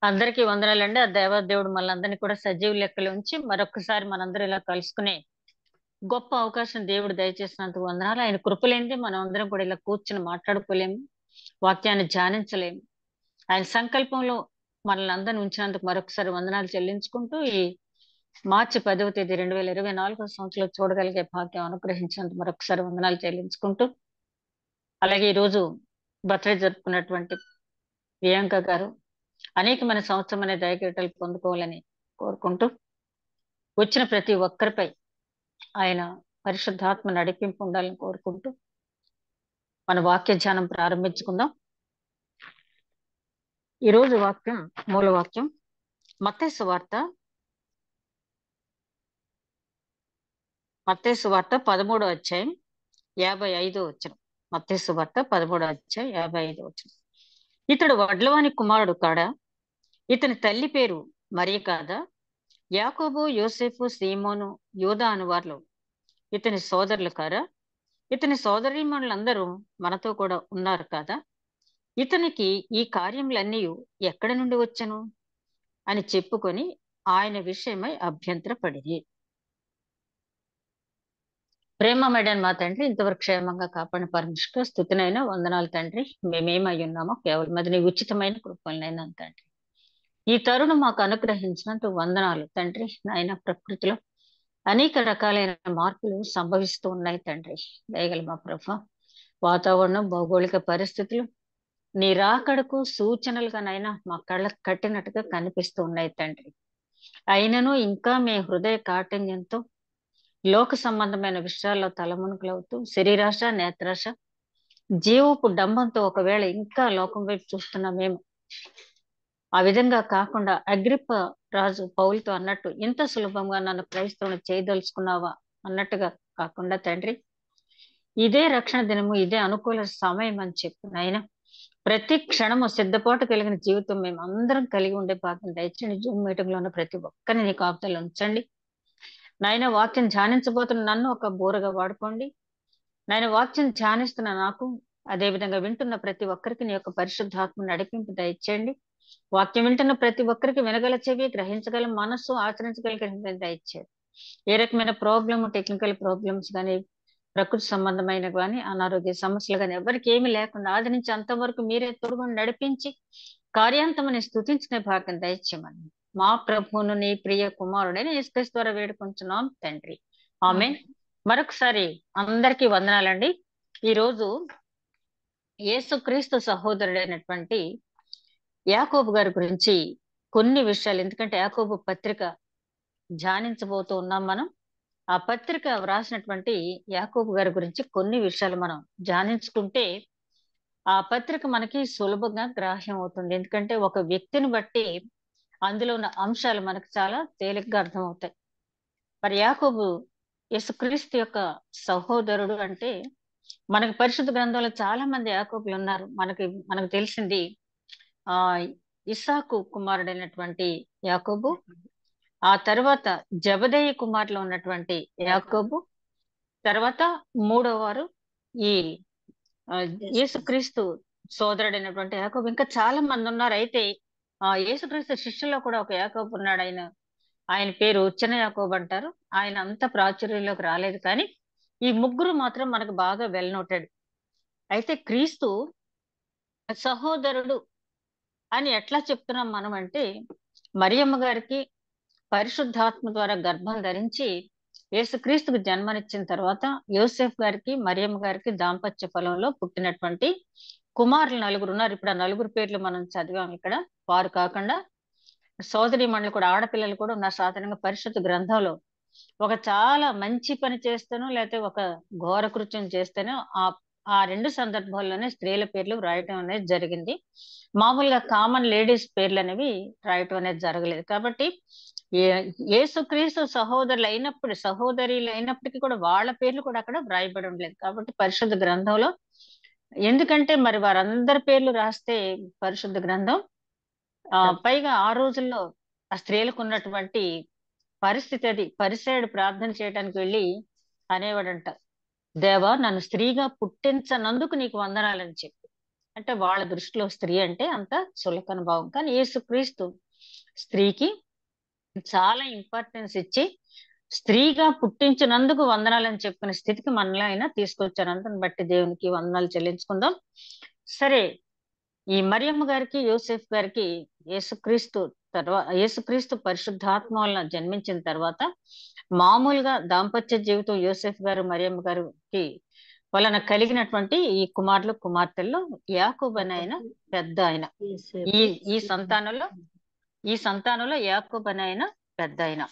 అందరికీ వందనాలండి. ఆ దేవాదేవుడు మనందరిని కూడా సజీవ లెక్కలో ఉంచి మరొక్కసారి మనందరం ఇలా కలుసుకునే గొప్ప అవకాశం దేవుడు దయచేసినందుకు వందనాలు. ఆయన కృప లేనిదే మనం అందరం కూడా ఇలా కూర్చొని మాట్లాడుకోలేము. వాక్యాన్ని ధ్యానించలేము. ఆయన సంకల్పంలో మనల్ని అందరిని ఉంచినందుకు మరొకసారి వందనాలు చెల్లించుకుంటూ ఈ మార్చి 10వ తేదీ 2024 సంవత్సరంలో చూడగలిగే భాగ్యం అనుగ్రహించినందుకు మరొకసారి వందనాలు చెల్లించుకుంటూ, అలాగే ఈరోజు బర్త్‌డే జరుపుకున్నటువంటి ప్రియాంక గారు అనేకమైన సంవత్సరమైన దయకిరీటాలు పొందుకోవాలని కోరుకుంటూ, వచ్చిన ప్రతి ఒక్కరిపై ఆయన పరిశుద్ధాత్మ నడిపింపు ఉండాలని కోరుకుంటూ, మన వాక్య ధ్యానం ప్రారంభించుకుందాం. ఈరోజు వాక్యం, మూల వాక్యం మత్తయి సువార్త 13వ అధ్యాయం 55వ వచనం. మత్తయి సువార్త 13వ అధ్యాయం 55వ వచనం. ఇతడు వడ్లవాని కుమారుడు కాడా? ఇతని తల్లి పేరు మరియ కాదా? యాకోబు, యోసేపు, సీమోను, యూదా అనువార్లు ఇతని సోదరులు కారా? ఇతని సోదరీమణులందరూ మనతో కూడా ఉన్నారు కాదా? ఇతనికి ఈ కార్యములన్నీ ఎక్కడ నుండి వచ్చెను అని చెప్పుకొని ఆయన విషయమై అభ్యంతరపడిరి. ప్రేమమేడని మా తండ్రి, ఇంతవరకు క్షేమంగా కాపాడిన పరమేశ్వర స్తుతినైనా వందనాలు తండ్రి. మేమేమై ఉన్నామో కేవలం అది నీ ఉచితమైన కృపలనైనా తండ్రి. ఈ తరుణం మాకు అనుగ్రహించినందుకు వందనాలు తండ్రి. నాయన, ప్రకృతిలో అనేక రకాలైన మార్పులు సంభవిస్తూ ఉన్నాయి తండ్రి. దయగల మా ప్రభు, వాతావరణం, భౌగోళిక పరిస్థితులు నీ రాకడకు సూచనలుగానైనా మా కళ్ళకు కట్టినట్టుగా కనిపిస్తూ ఉన్నాయి తండ్రి. అయినను ఇంకా మీ హృదయ కాఠిన్యంతో లోక సంబంధమైన విషయాల్లో తలమునకలవుతూ శరీరాశ, నేత్రాశ, జీవపు డంబంతో ఒకవేళ ఇంకా లోకం వైపు చూస్తున్నా మేము ఆ విధంగా కాకుండా అగ్రిప్ప రాజు పౌలుతో అన్నట్టు ఇంత సులభంగా నన్ను క్రైస్తవుని చేయదలుచుకున్నావా అన్నట్టుగా కాకుండా తండ్రి, ఇదే రక్షణ దినము, ఇదే అనుకూల సమయం అని చెప్పు నాయన. ప్రతి క్షణము సిద్ధపాటు కలిగిన జీవితం మేము అందరం కలిగి ఉండే భాగ్యం దయచేయండి. జూమ్ మీటింగ్ లో ఉన్న ప్రతి ఒక్కరిని నీ కాపుదలు ఉంచండి నాయన. వాక్యం ధ్యానించబోతున్న నన్ను ఒక బోరగా వాడుకోండి నాయన. వాక్యం ధ్యానిస్తున్న నాకు, అదే విధంగా వింటున్న ప్రతి ఒక్కరికి నీ యొక్క పరిశుద్ధాత్మ నడిపింపు దయచేయండి. వాక్యం వింటున్న ప్రతి ఒక్కరికి వినగల చెవి, గ్రహించగల మనస్సు, ఆచరించగల గ్రహించగల దయచేయండి. ఏ రకమైన టెక్నికల్ ప్రాబ్లమ్స్ కానీ, ప్రకృతి సంబంధమైన కానీ, అనారోగ్య సమస్యలు కానీ ఎవరికి ఏమి లేకుండా ఆది నుంచి అంతవరకు మీరే తోడుకొని నడిపించి కార్యాంతమని స్తుతించిన భాగ్యం దయచేయమని మా ప్రభువును నీ ప్రియ కుమారుడైన యేసుక్రీస్తు ద్వారా వేడుకొంచున్నాం తండ్రి. ఆమేన్. మరొకసారి అందరికీ వందనాలండి. ఈరోజు యేసుక్రీస్తు సహోదరుడైనటువంటి యాకోబు గారి గురించి కొన్ని విషయాలు, ఎందుకంటే యాకోబు పత్రిక ధ్యానించబోతూ ఉన్నాం మనం. ఆ పత్రిక వ్రాసినటువంటి యాకోబు గారి గురించి కొన్ని విషయాలు మనం ధ్యానించుకుంటే ఆ పత్రిక మనకి సులభంగా గ్రాహ్యం అవుతుంది. ఎందుకంటే ఒక వ్యక్తిని బట్టి అందులో ఉన్న అంశాలు మనకు చాలా తేలిగ్గా అర్థమవుతాయి. మరి యాకోబు యేసుక్రీస్తు యొక్క సహోదరుడు అంటే, మనకి పరిశుద్ధ గ్రంథంలో చాలా మంది యాకోబులు ఉన్నారు. మనకు తెలిసింది ఆ ఇస్సాకు కుమారుడైనటువంటి యాకోబు, ఆ తర్వాత జబదయి కుమారులో ఉన్నటువంటి యాకోబు, తర్వాత మూడవ వారు ఈ యేసుక్రీస్తు సోదరుడైనటువంటి యాకోబు. ఇంకా చాలా మంది ఉన్నారు. అయితే యేసుక్రీస్తు శిష్యుల్లో కూడా ఒక యాకోబు ఉన్నాడు. ఆయన పేరు చిన్న యాకోబు అంటారు. ఆయన అంత ప్రాచుర్యంలోకి రాలేదు, కానీ ఈ ముగ్గురు మాత్రం మనకు బాగా వెల్ నోటెడ్. అయితే క్రీస్తు సహోదరుడు అని ఎట్లా చెప్తున్నాం మనం అంటే, మరియమ్మ గారికి పరిశుద్ధాత్మ ద్వారా గర్భం ధరించి యేసుక్రీస్తుకు జన్మనిచ్చిన తర్వాత యోసేఫ్ గారికి, మరియమ్మ గారికి దాంపత్య ఫలంలో పుట్టినటువంటి కుమారులు నలుగురు ఉన్నారు. ఇప్పుడు ఆ నలుగురు పేర్లు మనం చదివాం ఇక్కడ. వారు కాకుండా సోదరీమణులు కూడా, ఆడపిల్లలు కూడా ఉన్నారు. సాధారణంగా పరిశుద్ధ గ్రంథంలో ఒక చాలా మంచి పని చేస్తేనో లేకపోతే ఒక ఘోర కృత్యం చేస్తేనో ఆ ఆ రెండు సందర్భాల్లోనే స్త్రీల పేర్లు రాయటం అనేది జరిగింది. మామూలుగా కామన్ లేడీస్ పేర్లు అనేవి రాయటం అనేది జరగలేదు. కాబట్టి యేసుక్రీస్తు సహోదరులు అయినప్పటికీ కూడా వాళ్ళ పేర్లు కూడా అక్కడ వ్రాయబడి ఉండలేదు. కాబట్టి పరిశుద్ధ గ్రంథంలో, ఎందుకంటే మరి వారందరి పేర్లు రాస్తే పరిశుద్ధ గ్రంథం పైగా ఆ రోజుల్లో ఆ స్త్రీలకు ఉన్నటువంటి పరిస్థితి అది. పరిసయ్యుడు ప్రార్థన చేయడానికి వెళ్ళి అనేవాడంట, దేవా నన్ను స్త్రీగా పుట్టించనందుకు నీకు వందనాలని చెప్పి. అంటే వాళ్ళ దృష్టిలో స్త్రీ అంటే అంత చులకన భావం. కానీ యేసుక్రీస్తు స్త్రీకి చాలా ఇంపార్టెన్స్ ఇచ్చి స్త్రీగా పుట్టించినందుకు వందనాలని చెప్పిన స్థితికి మనలో అయినా తీసుకొచ్చారు. అందుని బట్టి దేవునికి వందనాలు చెల్లించుకుందాం. సరే, ఈ మరియమ్మ గారికి యోసేఫ్ గారికి యేసుక్రీస్తు పరిశుద్ధాత్మ వలన జన్మించిన తర్వాత మామూలుగా దాంపత్య జీవితం యోసేఫ్ గారు మరియమ్మ గారికి వలన కలిగినటువంటి ఈ కుమారులు కుమార్తెల్లో యాకోబు అనే ఆయన పెద్ద ఆయన. ఈ ఈ సంతానంలో ఈ సంతానంలో యాకోబు అనే ఆయన పెద్ద ఆయన.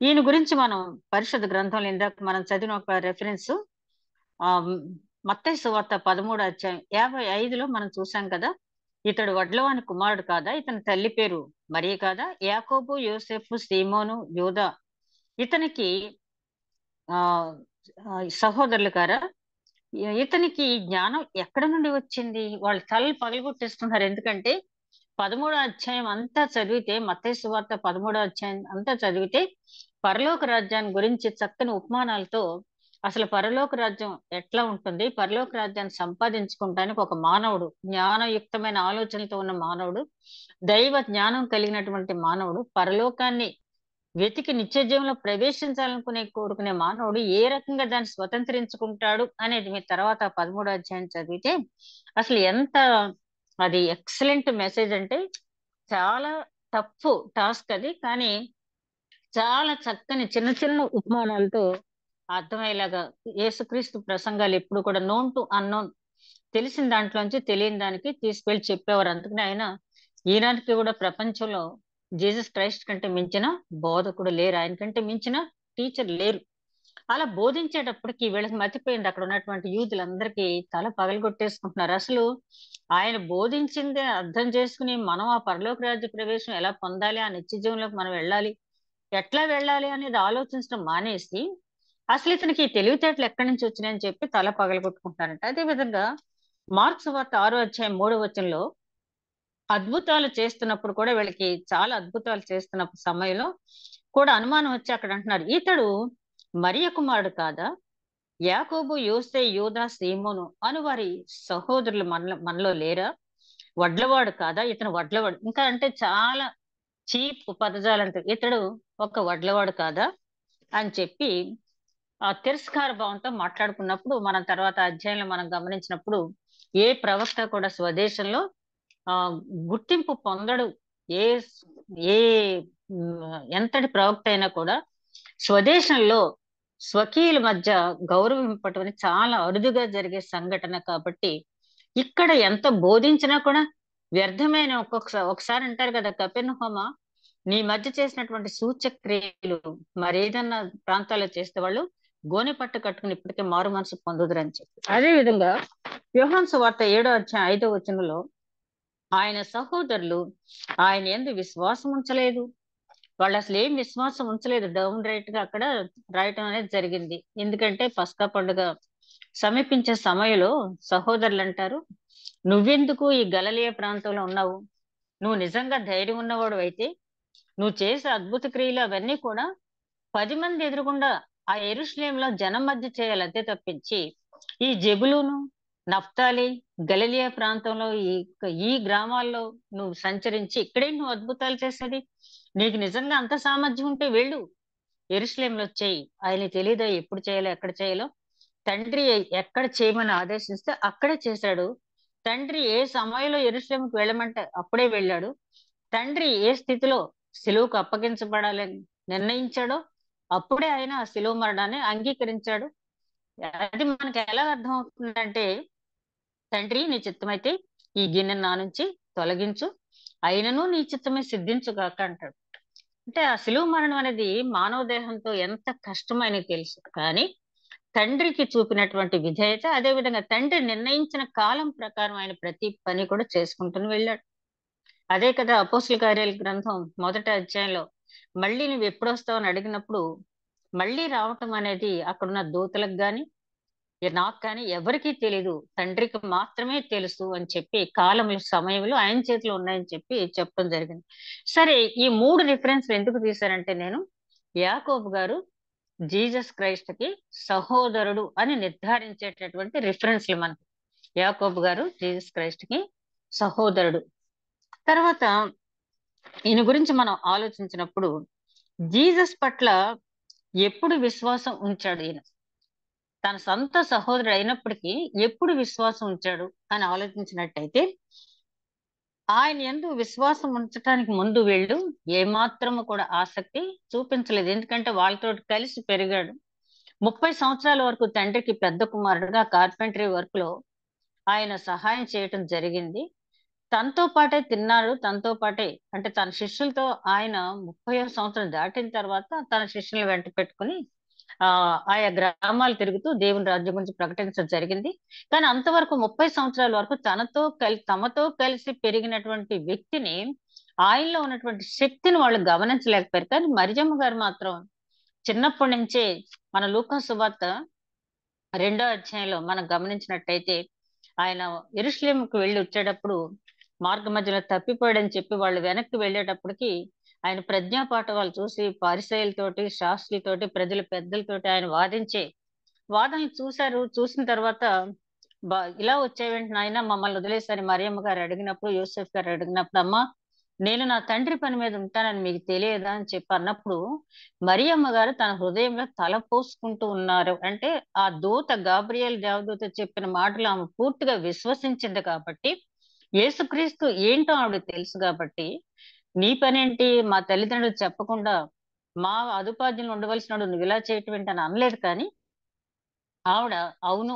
ఈయన గురించి మనం పరిశుద్ధ గ్రంథంలో ఇందాక మనం చదివిన ఒక రెఫరెన్స్ మత్తయి సువార్త 13వ అధ్యాయం 55లో మనం చూసాం కదా. ఇతడు వడ్లవాని కుమారుడు కాదా, ఇతని తల్లి పేరు మరియ కాదా, యాకోబు యోసేఫు సీమోను యూదా ఇతనికి ఆ సహోదరులు కారా, ఇతనికి జ్ఞానం ఎక్కడ నుండి వచ్చింది? వాళ్ళు తలలు పగలగొట్టేస్తున్నారు. ఎందుకంటే 13వ అధ్యాయం అంతా చదివితే, మత్తయి సువార్త 13వ అధ్యాయం అంతా చదివితే పరలోక రాజ్యాన్ని గురించి చక్కని ఉపమానాలతో అసలు పరలోక రాజ్యం ఎట్లా ఉంటుంది, పరలోక రాజ్యాన్ని సంపాదించుకోవడానికి ఒక మానవుడు, జ్ఞానయుక్తమైన ఆలోచనలతో ఉన్న మానవుడు, దైవ జ్ఞానం కలిగినటువంటి మానవుడు, పరలోకాన్ని వెతికి నిత్య జీవంలో కోరుకునే మానవుడు ఏ రకంగా దాన్ని స్వతంత్రించుకుంటాడు అనేది మీ తర్వాత 13వ అధ్యాయం చదివితే అసలు ఎంత అది ఎక్సలెంట్ మెసేజ్ అంటే, చాలా టఫ్ టాస్క్ అది. కానీ చాలా చక్కని చిన్న చిన్న ఉపమానాలతో అర్థమయ్యేలాగా యేసుక్రీస్తు ప్రసంగాలు ఎప్పుడు కూడా నోన్ టు అన్నోన్, తెలిసిన దాంట్లోంచి తెలియని దానికి తీసుకెళ్లి చెప్పేవారు. అందుకని ఆయన ఈనాటికి కూడా ప్రపంచంలో జీసస్ క్రైస్ట్ కంటే మించిన బోధకుడు లేరు, ఆయన కంటే మించిన టీచర్ లేరు. అలా బోధించేటప్పటికి వీళ్ళకి మతిపోయింది. అక్కడ ఉన్నటువంటి యూదులందరికీ తల పగలగొట్టేసుకుంటున్నారు. అసలు ఆయన బోధించిందే అర్థం చేసుకుని మనం ఆ పరలోక రాజ్య ప్రవేశం ఎలా పొందాలి, ఆ నిత్య జీవంలోకి మనం వెళ్ళాలి, ఎట్లా వెళ్ళాలి అనేది ఆలోచించడం మానేసి అసలు ఇతనికి తెలివితేటలు ఎక్కడి నుంచి వచ్చినాయని చెప్పి తల పగలగొట్టుకుంటున్నారంట. అదే విధంగా మార్క్స్ వార్త 6వ అధ్యాయం 3వ వచనంలో అద్భుతాలు చేస్తున్నప్పుడు కూడా, వీళ్ళకి చాలా అద్భుతాలు చేస్తున్న సమయంలో కూడా అనుమానం వచ్చి అక్కడ అంటున్నారు, ఇతడు మరియ కుమారుడు కాదా, యాకోబు యోసే యూదా సీమోను అను వారి సహోదరులు మనలో లేరా, వడ్లవాడు కాదా, ఇతను వడ్లవాడు. ఇంకా అంటే చాలా చీప్ పదజాలంతో ఇతడు ఒక వడ్లవాడు కాదా అని చెప్పి ఆ తిరస్కార భావంతో మాట్లాడుకున్నప్పుడు, మనం తర్వాత అధ్యాయంలో మనం గమనించినప్పుడు ఏ ప్రవక్త కూడా స్వదేశంలో ఆ గుర్తింపు పొందడు. ఏ ఏ ఎంతటి ప్రవక్త అయినా కూడా స్వదేశంలో స్వకీయుల మధ్య గౌరవింపటం చాలా అరుదుగా జరిగే సంఘటన. కాబట్టి ఇక్కడ ఎంత బోధించినా కూడా వ్యర్థమైన, ఒకసారి అంటారు కదా, కపెర్నహూమ నీ మధ్య చేసినటువంటి సూచక్రియలు మరేదన్నా ప్రాంతాల్లో చేస్తే వాళ్ళు గోనె పట్టు కట్టుకుని ఇప్పటికే మారు మనసు పొందుదురని చెప్పి. అదే విధంగా యోహాను సువార్త 7వ అధ్యాయం 5వ వచనంలో ఆయన సహోదరులు ఆయన యందు విశ్వాసం ఉంచలేదు. వాళ్ళు అసలు ఏం విశ్వాసం ఉంచలేదు. డౌన్ రైట్ గా అక్కడ రాయటం అనేది జరిగింది. ఎందుకంటే పస్కా పండుగ సమీపించే సమయంలో సహోదరులు అంటారు, నువ్వెందుకు ఈ గలిలయ ప్రాంతంలో ఉన్నావు? నువ్వు నిజంగా ధైర్యం ఉన్నవాడు అయితే నువ్వు చేసే అద్భుత క్రియలు అవన్నీ కూడా 10 మంది ఎదురుగుండా ఆ యెరూషలేములో జనం మధ్య చేయాలి, అంతే తప్పించి ఈ జెబులూను నఫ్తాలి గలిలయ ప్రాంతంలో ఈ గ్రామాల్లో నువ్వు సంచరించి ఇక్కడే నువ్వు అద్భుతాలు చేసేది? నీకు నిజంగా అంత సామర్థ్యం ఉంటే వెళ్ళు, యెరూషలేములో చేయి. ఆయన తెలియదా ఎప్పుడు చేయాలో ఎక్కడ చేయాలో? తండ్రి ఎక్కడ చేయమని ఆదేశిస్తే అక్కడే చేశాడు. తండ్రి ఏ సమయంలో యెరూషలేముకి వెళ్ళమంటే అప్పుడే వెళ్ళాడు. తండ్రి ఏ స్థితిలో సిలువకు అప్పగించబడాలని నిర్ణయించాడో అప్పుడే ఆయన ఆ సిలువ మరణాన్ని అంగీకరించాడు. అది మనకి ఎలా అర్థం అవుతుందంటే, తండ్రి నీ చిత్తమైతే ఈ గిన్నె నా నుంచి తొలగించు, అయినను నీ చిత్తమే సిద్ధించుగాక అంటాడు. అంటే ఆ సిలువ మరణం అనేది మానవ దేహంతో ఎంత కష్టమని తెలుసు, కానీ తండ్రికి చూపినటువంటి విధేయత, అదే విధంగా తండ్రి నిర్ణయించిన కాలం ప్రకారం ఆయన ప్రతి పని కూడా చేసుకుంటూ వెళ్ళాడు. అదే కదా అపోస్తుల కార్యాల గ్రంథం 1వ అధ్యాయంలో మళ్ళీ నువ్వు ఎప్పుడు వస్తావు అని అడిగినప్పుడు, మళ్ళీ రావటం అనేది అక్కడున్న దూతలకు గాని నాకు కానీ ఎవరికీ తెలీదు, తండ్రికి మాత్రమే తెలుసు అని చెప్పి కాలములు సమయంలో ఆయన చేతిలో ఉన్నాయని చెప్పి చెప్పడం జరిగింది. సరే, ఈ 3 రిఫరెన్స్ ఎందుకు తీశారంటే, నేను యాకోబు గారు జీసస్ క్రైస్ట్ కి సహోదరుడు అని నిర్ధారించేటటువంటి రిఫరెన్స్లు మనకు. యాకోబు గారు జీసస్ క్రైస్ట్ కి సహోదరుడు. తర్వాత ఈయన గురించి మనం ఆలోచించినప్పుడు జీసస్ పట్ల ఎప్పుడు విశ్వాసం ఉంచాడు ఈయన? తన సొంత సహోదరుడు అయినప్పటికీ ఎప్పుడు విశ్వాసం ఉంచాడు అని ఆలోచించినట్టయితే, ఆయన యందు విశ్వాసం ఉంచటానికి ముందు వీళ్ళు ఏమాత్రము కూడా ఆసక్తి చూపించలేదు. ఎందుకంటే వాళ్ళతోటి కలిసి పెరిగాడు. 30 సంవత్సరాల వరకు తండ్రికి పెద్ద కుమారుడుగా కార్పెంటరీ వర్క్ లో ఆయన సహాయం చేయటం జరిగింది. తనతో పాటే తిన్నాడు. తనతో పాటే అంటే తన శిష్యులతో ఆయన 30వ సంవత్సరం దాటిన తర్వాత తన శిష్యుల్ని వెంట పెట్టుకొని ఆయా గ్రామాలు తిరుగుతూ దేవుని రాజ్యం గురించి ప్రకటించడం జరిగింది. కానీ అంతవరకు 30 సంవత్సరాల వరకు తమతో కలిసి పెరిగినటువంటి వ్యక్తిని, ఆయనలో ఉన్నటువంటి శక్తిని వాళ్ళు గమనించలేకపోయారు. కానీ మరియమ్మ గారు మాత్రం చిన్నప్పటి నుంచే మన లూకా సువార్త 2వ అధ్యాయంలో మనం గమనించినట్టయితే, ఆయన యెరూషలేముకు వెళ్లి వచ్చేటప్పుడు మార్గ మధ్యలో తప్పిపోయాడని చెప్పి వాళ్ళు వెనక్కి వెళ్ళేటప్పటికి ఆయన ప్రజ్ఞాపాఠవాలు చూసి పరిసయ్యులతోటి, శాస్త్రులతోటి, ప్రజల పెద్దలతోటి ఆయన వాదనలు చూశారు. చూసిన తర్వాత ఇలా వచ్చేవేంటి నాయనా మమ్మల్ని వదిలేసని మరియమ్మ గారు అడిగినప్పుడు, యోసేఫ్ గారు అడిగినప్పుడు, అమ్మా నేను నా తండ్రి పని మీద ఉంటానని మీకు తెలియదా అని చెప్పి అన్నప్పుడు, మరియమ్మ గారు తన హృదయంలో తల పోసుకుంటూ ఉన్నారు. అంటే ఆ దూత గాబ్రియేల్ దేవదూత చెప్పిన మాటలు ఆమె పూర్తిగా విశ్వసించింది కాబట్టి, యేసుక్రీస్తు ఏంటో ఆవిడకి తెలుసు కాబట్టి, నీ పనేంటి మా తల్లిదండ్రులు చెప్పకుండా మా అదుపాద్యంలో ఉండవలసినోడు నువ్వు ఇలా చేయటం ఏంటని అనలేదు. కానీ ఆవిడ అవును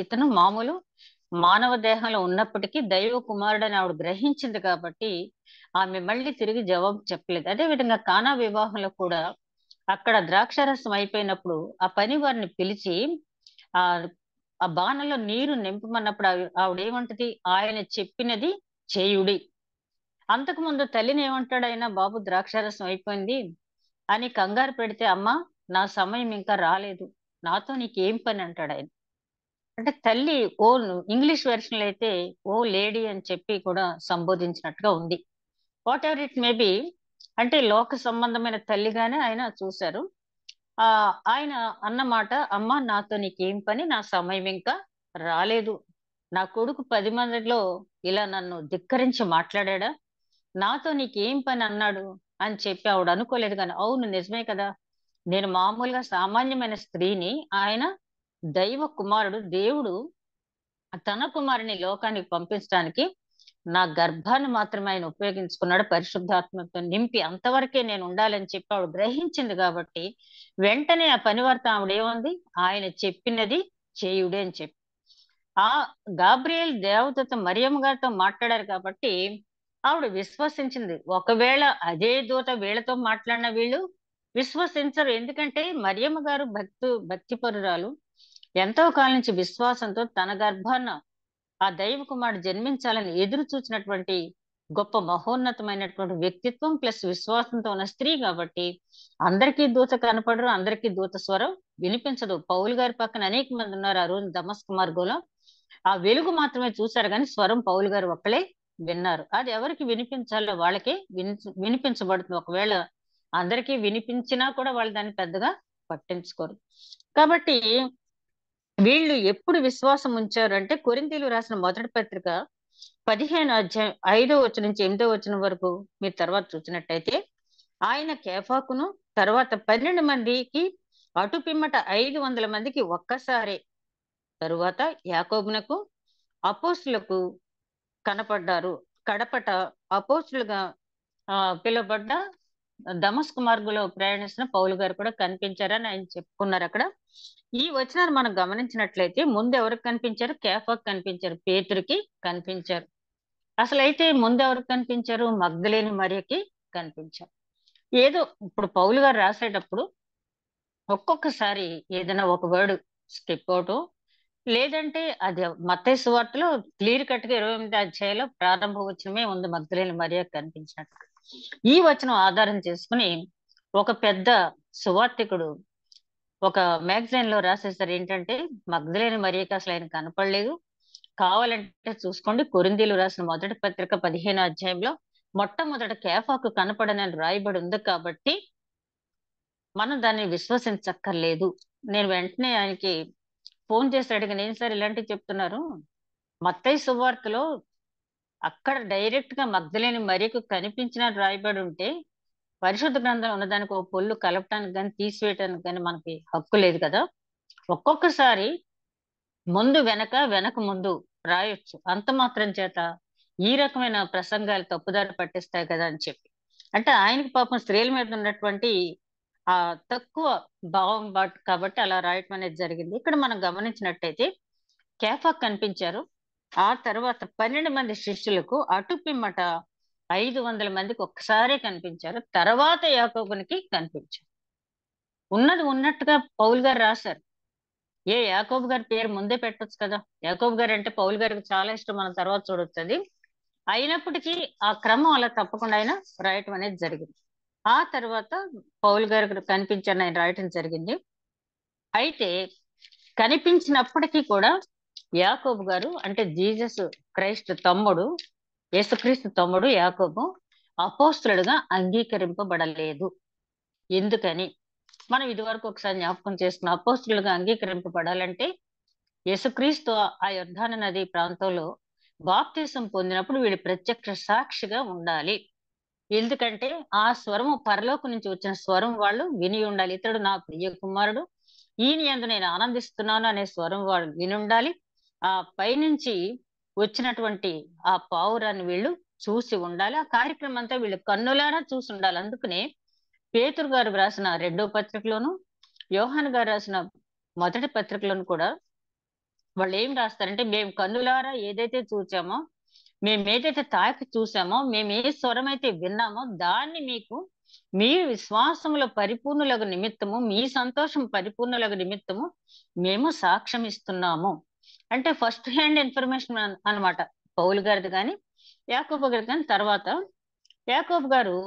ఇతను మామూలు మానవ దేహంలో ఉన్నప్పటికీ దైవ కుమారుడని ఆవిడ గ్రహించింది కాబట్టి ఆమె మళ్ళీ తిరిగి జవాబు చెప్పలేదు. అదే విధంగా కానా వివాహంలో కూడా అక్కడ ద్రాక్షారసం అయిపోయినప్పుడు ఆ పని వారిని పిలిచి ఆ ఆ బాణలో నీరు నింపమన్నప్పుడు ఆవిడ ఏమంటది, ఆయన చెప్పినది చేయుడి. అంతకు ముందు తల్లిని ఏమంటాడు ఆయన, బాబు ద్రాక్షారసం అయిపోయింది అని కంగారు పెడితే, అమ్మా నా సమయం ఇంకా రాలేదు, నాతో నీకేం పని అంటాడు ఆయన. అంటే తల్లి ఓ ఇంగ్లీష్ వెర్షన్ లో అయితే ఓ లేడీ అని చెప్పి కూడా సంబోధించినట్టుగా ఉంది. What ever it may be, అంటే లోక సంబంధమైన తల్లిగానే ఆయన చూశారు. ఆయన అన్నమాట, అమ్మ నాతో నీకేం పని, నా సమయం ఇంకా రాలేదు. నా కొడుకు 10 మందిలో ఇలా నన్ను ధిక్కరించి మాట్లాడా, నాతో నీకేం పని అన్నాడు అని చెప్పి ఆవిడ అనుకోలేదు. కానీ అవును నిజమే కదా, నేను మామూలుగా సామాన్యమైన స్త్రీని, ఆయన దైవ కుమారుడు, దేవుడు తన కుమారుని లోకానికి పంపించడానికి నా గర్భాన్ని మాత్రమే ఆయన ఉపయోగించుకున్నాడు, పరిశుద్ధాత్మతో నింపి అంతవరకే నేను ఉండాలని చెప్పి ఆవిడ గ్రహించింది. కాబట్టి వెంటనే ఆ పనివార్త ఆవిడ ఏముంది, ఆయన చెప్పినది చేయుడే అని చెప్పి ఆ గాబ్రియేల్ దేవదూత మరియమ్మ గారితో మాట్లాడారు కాబట్టి ఆవిడ విశ్వసించింది. ఒకవేళ అదే దూత వీళ్ళతో మాట్లాడిన వీళ్ళు విశ్వసించరు. ఎందుకంటే మరియమ్మ గారు భక్తిపరురాలు. ఎంతో కాలం నుంచి విశ్వాసంతో తన గర్భాన ఆ దైవ కుమారుడు జన్మించాలని ఎదురు చూసినటువంటి గొప్ప మహోన్నతమైనటువంటి వ్యక్తిత్వం ప్లస్ విశ్వాసంతో ఉన్న స్త్రీ కాబట్టి అందరికీ దూత కనపడరు, అందరికీ దూత స్వరం వినిపించదు. పౌలు గారి పక్కన అనేక మంది ఉన్నారు ఆ రోజు దమస్కు మార్గంలో. ఆ వెలుగు మాత్రమే చూశారు, కానీ స్వరం పౌలు గారు ఒక్కలే విన్నారు. అది ఎవరికి వినిపించాలో వాళ్ళకే వినిపించబడుతుంది. ఒకవేళ అందరికీ వినిపించినా కూడా వాళ్ళు దాన్ని పెద్దగా పట్టించుకోరు. కాబట్టి వీళ్ళు ఎప్పుడు విశ్వాసం ఉంచారు అంటే, కొరింథీయులకు రాసిన మొదటి పత్రిక 15 అధ్యాయం 5వ వచనం నుంచి 8వ వచనం వరకు మీరు తర్వాత చూసినట్టయితే, ఆయన కేఫాకును తర్వాత 12 మందికి అటు పిమ్మట 500 మందికి ఒక్కసారే, తరువాత యాకోబునకు అపోస్తులకు కనపడ్డారు. కడపట అపోస్తులుగా పిలువబడ్డ దమస్కు మార్గంలో ప్రయాణిస్తున్న పౌలు గారు కూడా కనిపించారని ఆయన చెప్పుకున్నారు అక్కడ. ఈ వచనాన్ని మనం గమనించినట్లయితే ముందు ఎవరికి కనిపించారు, కేఫాకు కనిపించారు, పేతురుకి కనిపించారు. అసలైతే ముందు ఎవరికి కనిపించారు, మగ్దలేని మరియకి కనిపించారు. ఏదో ఇప్పుడు పౌలు గారు రాసేటప్పుడు ఒక్కొక్కసారి ఏదైనా ఒక వర్డ్ స్కిప్ అవటం, లేదంటే అది మత్తయి సువార్తలో క్లియర్ కట్ గా 28వ అధ్యాయంలో ప్రారంభ వచనమే ఉంది మగ్దలేని మరియకి కనిపించినట్టు. ఈ వచనం ఆధారం చేసుకుని ఒక పెద్ద సువార్తికుడు ఒక మ్యాగజైన్ లో రాసేసారు ఏంటంటే, మగ్దలేని మరియకి అసలు ఆయన కనపడలేదు, కావాలంటే చూసుకోండి కొరింథీయులకు రాసిన మొదటి పత్రిక 15వ అధ్యాయంలో మొట్టమొదట కేఫాకు కనపడనని రాయబడి ఉంది కాబట్టి మనం దాన్ని విశ్వసించక్కర్లేదు. నేను వెంటనే ఆయనకి ఫోన్ చేసి అడిగిన, ఏం సార్ ఇలాంటివి చెప్తున్నారు, మత్తయి సువార్తలో అక్కడ డైరెక్ట్ గా మగ్దలేని మరియకు కనిపించిన రాయబడి ఉంటే, పరిశుద్ధ గ్రంథంలో ఉన్నదానికి ఒక పొల్లు కలపటానికి గాని తీసివేయటానికి గాని మనకి హక్కు లేదు కదా. ఒక్కొక్కసారి ముందు వెనక వెనక ముందు రాయొచ్చు. అంత మాత్రం చేత ఈ రకమైన ప్రసంగాలు తప్పుదారి పట్టిస్తాయి కదా అని చెప్పి. అంటే ఆయనకి పాపం స్త్రీల మీద ఉన్నటువంటి ఆ తక్కువ భావం కాబట్టి అలా రాయటం అనేది జరిగింది. ఇక్కడ మనం గమనించినట్టయితే కేఫా కనిపించారు. ఆ తర్వాత 12 మంది శిష్యులకు అటు పిమ్మట 500 మందికి ఒక్కసారే కనిపించారు. తర్వాత యాకోబునికి కనిపించారు. ఉన్నది ఉన్నట్టుగా పౌలు గారు రాశారు. యాకోబు గారి పేరు ముందే పెట్టొచ్చు కదా. యాకోబు గారు అంటే పౌలు గారికి చాలా ఇష్టం, మనం తర్వాత చూడొచ్చు అది. అయినప్పటికీ ఆ క్రమం అలా తప్పకుండా ఆయన రాయటం అనేది జరిగింది. ఆ తర్వాత పౌలు గారికి కనిపించాను ఆయన రాయటం జరిగింది. అయితే కనిపించినప్పటికీ కూడా యాకోబు గారు అంటే జీసస్ క్రైస్ట్ తమ్ముడు, యేసుక్రీస్తు తమ్ముడు యాకోబు అపోస్తులుడుగా అంగీకరింపబడలేదు. ఎందుకని మనం ఇదివరకు ఒకసారి జ్ఞాపకం చేసుకున్న, అపోస్తులుగా అంగీకరింపబడాలంటే యేసుక్రీస్తు ఆ యొర్దాను నది ప్రాంతంలో బాప్తిసం పొందినప్పుడు వీళ్ళు ప్రత్యక్ష సాక్షిగా ఉండాలి. ఎందుకంటే ఆ స్వరము పరలోకం నుంచి వచ్చిన స్వరం వాళ్ళు విని ఉండాలి. ఇతడు నా ప్రియ కుమారుడు, ఈయన యందు నేను ఆనందిస్తున్నాను అనే స్వరం వాళ్ళు విని ఉండాలి. ఆ పైనుంచి వచ్చినటువంటి ఆ పావురాన్ని వీళ్ళు చూసి ఉండాలి. ఆ కార్యక్రమం అంతా వీళ్ళు కన్నులారా చూసి ఉండాలి. అందుకనే పేతురు గారు రాసిన 2వ పత్రికలోను, యోహాను గారు రాసిన మొదటి పత్రికలోను కూడా వాళ్ళు ఏం రాస్తారంటే, మేము కన్నులారా ఏదైతే చూచామో, మేమేదైతే తాకి చూసామో, మేము ఏ స్వరం అయితే విన్నామో దాన్ని మీకు మీ విశ్వాసములో పరిపూర్ణులకు నిమిత్తము, మీ సంతోషం పరిపూర్ణులకు నిమిత్తము మేము సాక్ష్యం ఇస్తున్నాము. అంటే ఫస్ట్ హ్యాండ్ ఇన్ఫర్మేషన్ అన్నమాట పౌలు గారిది కానీ యాకోబు గారిది కానీ. తర్వాత యాకోబు గారు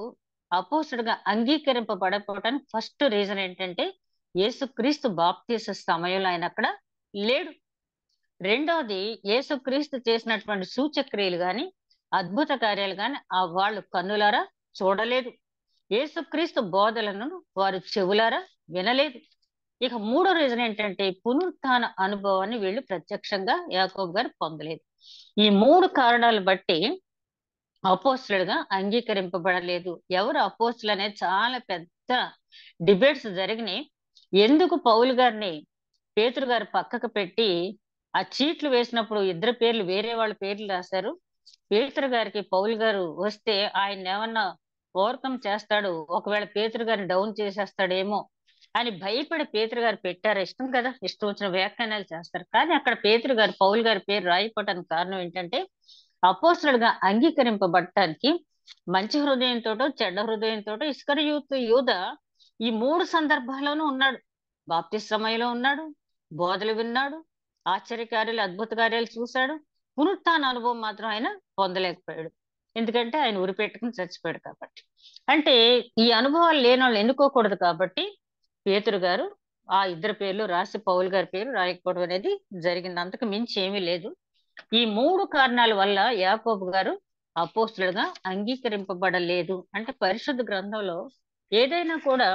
అపోస్తుడుగా అంగీకరింపబడకపోవడానికి ఫస్ట్ రీజన్ ఏంటంటే, యేసుక్రీస్తు బాప్తీస సమయంలో ఆయన అక్కడ లేడు. రెండోది, యేసుక్రీస్తు చేసినటువంటి సూచక్రియలు గాని అద్భుత కార్యాలు గాని వాళ్ళు కన్నులారా చూడలేదు. యేసుక్రీస్తు బోధలను వారు చెవులారా వినలేదు. ఇక మూడో రీజన్ ఏంటంటే, పునరుత్థాన అనుభవాన్ని వీళ్ళు ప్రత్యక్షంగా యాకోబు గారు పొందలేదు. ఈ 3 కారణాలు బట్టి అపోస్తులుగా అంగీకరింపబడలేదు. ఎవరు అపోస్తులు అనేది చాలా పెద్ద డిబేట్స్ జరిగినాయి. ఎందుకు పౌలు గారిని పేతురు గారు పక్కకు పెట్టి ఆ చీట్లు వేసినప్పుడు ఇద్దరు పేర్లు వేరే వాళ్ళ పేర్లు రాశారు. పేతురు గారికి పౌలు గారు వస్తే ఆయన ఏమన్నా ఓవర్కమ్ చేస్తాడు, ఒకవేళ పేతురు గారిని డౌన్ చేసేస్తాడేమో అని భయపడి పేతురు గారు పెట్టారు. ఇష్టం కదా, ఇష్టం వచ్చిన వ్యాఖ్యానాలు చేస్తారు. కానీ అక్కడ పేతురు గారు పౌలు గారి పేరు రాయిపోవటానికి కారణం ఏంటంటే, అపోస్తులుగా అంగీకరింపబడటానికి మంచి హృదయంతోటో చెడ్డ హృదయంతోటో ఇస్కరియోతు యూద ఈ 3 సందర్భాల్లోనూ ఉన్నాడు. బాప్తిస్మ సమయంలో ఉన్నాడు, బోధలు విన్నాడు, ఆశ్చర్యకార్యాలు అద్భుత కార్యాలు చూశాడు. పునరుత్థాన అనుభవం మాత్రం ఆయన పొందలేకపోయాడు. ఎందుకంటే ఆయన ఉరి పెట్టుకుని చచ్చిపోయాడు కాబట్టి. అంటే ఈ అనుభవాలు లేని వాళ్ళు ఎన్నుకోకూడదు కాబట్టి పేతురు గారు ఆ ఇద్దరు పేర్లు రాసి పౌలు గారి పేరు రాయకపోవడం అనేది జరిగింది. అంతకు మించి ఏమీ లేదు. ఈ 3 కారణాల వల్ల యాకోబు గారు అపోస్తులుగా అంగీకరింపబడలేదు. అంటే పరిశుద్ధ గ్రంథంలో ఏదైనా కూడా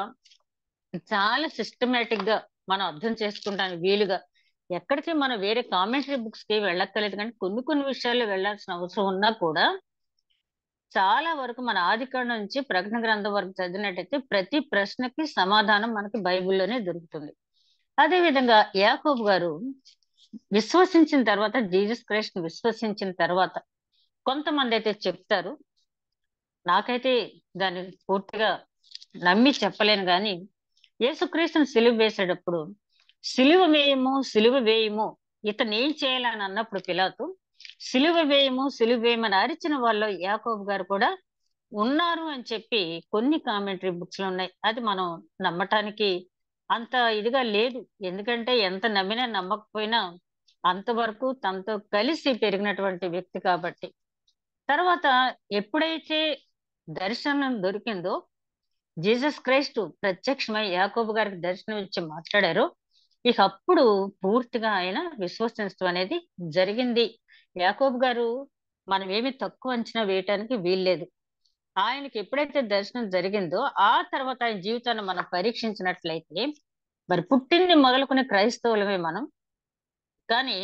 చాలా సిస్టమేటిక్ గా మనం అర్థం చేసుకుంటానికి వీలుగా ఎక్కడికి మనం వేరే కామెంటరీ బుక్స్ కి వెళ్ళక్కర్లేదు. కానీ కొన్ని విషయాల్లో వెళ్ళాల్సిన అవసరం ఉన్నా కూడా చాలా వరకు మన ఆదికాండం నుంచి ప్రకటన గ్రంథం వరకు చదివినట్టయితే ప్రతి ప్రశ్నకి సమాధానం మనకి బైబిల్లోనే దొరుకుతుంది. అదే విధంగా యాకోబు గారు విశ్వసించిన తర్వాత, జీసస్ క్రైస్ట్ ని విశ్వసించిన తర్వాత కొంతమంది అయితే చెప్తారు, నాకైతే దాన్ని పూర్తిగా నమ్మి చెప్పలేను గాని, యేసుక్రీస్తుని సిలువ వేసేటప్పుడు సిలువ వేయము ఇతను ఏం చేయాలని అన్నప్పుడు పిలాతు సిలువ వేయమని అరిచిన వాళ్ళు యాకోబు గారు కూడా ఉన్నారు అని చెప్పి కొన్ని కామెంటరీ బుక్స్ లో ఉన్నాయి. అది మనం నమ్మటానికి అంత ఇదిగా లేదు. ఎందుకంటే ఎంత నమ్మినా నమ్మకపోయినా అంతవరకు తనతో కలిసి పెరిగినటువంటి వ్యక్తి కాబట్టి. తర్వాత ఎప్పుడైతే దర్శనం దొరికిందో, జీసస్ క్రైస్ట్ ప్రత్యక్షమై యాకోబు గారికి దర్శనం ఇచ్చి మాట్లాడారో, ఇక అప్పుడు పూర్తిగా ఆయన విశ్వసించడం అనేది జరిగింది. యాకోబు గారు మనం ఏమి తక్కువ అంచనా వేయటానికి వీల్లేదు. ఆయనకి ఎప్పుడైతే దర్శనం జరిగిందో ఆ తర్వాత ఆయన జీవితాన్ని మనం పరీక్షించినట్లయితే, మరి పుట్టింది మొదలుకునే క్రైస్తవులమే మనం. కానీ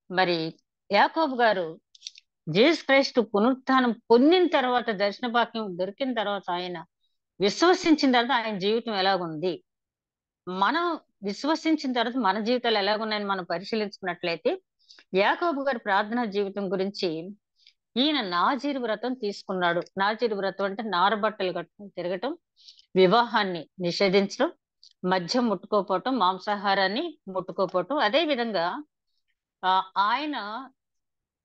మరి యాకోబు గారు జీసస్ క్రైస్ట్ పునరుత్థానం పొందిన తర్వాత, దర్శన భాగ్యం దొరికిన తర్వాత, ఆయన విశ్వసించిన తర్వాత ఆయన జీవితం ఎలాగుంది, మనం విశ్వసించిన తర్వాత మన జీవితాలు ఎలాగున్నాయని మనం పరిశీలించుకున్నట్లయితే, యాకోబు గారి ప్రార్థనా జీవితం గురించి ఈయన నాజీరు వ్రతం తీసుకున్నాడు. నాజీరు వ్రతం అంటే నారబట్టలు కట్టుకుని తిరగటం, వివాహాన్ని నిషేధించడం, మద్యం ముట్టుకోపోవటం, మాంసాహారాన్ని ముట్టుకోపోవటం. అదే విధంగా ఆయన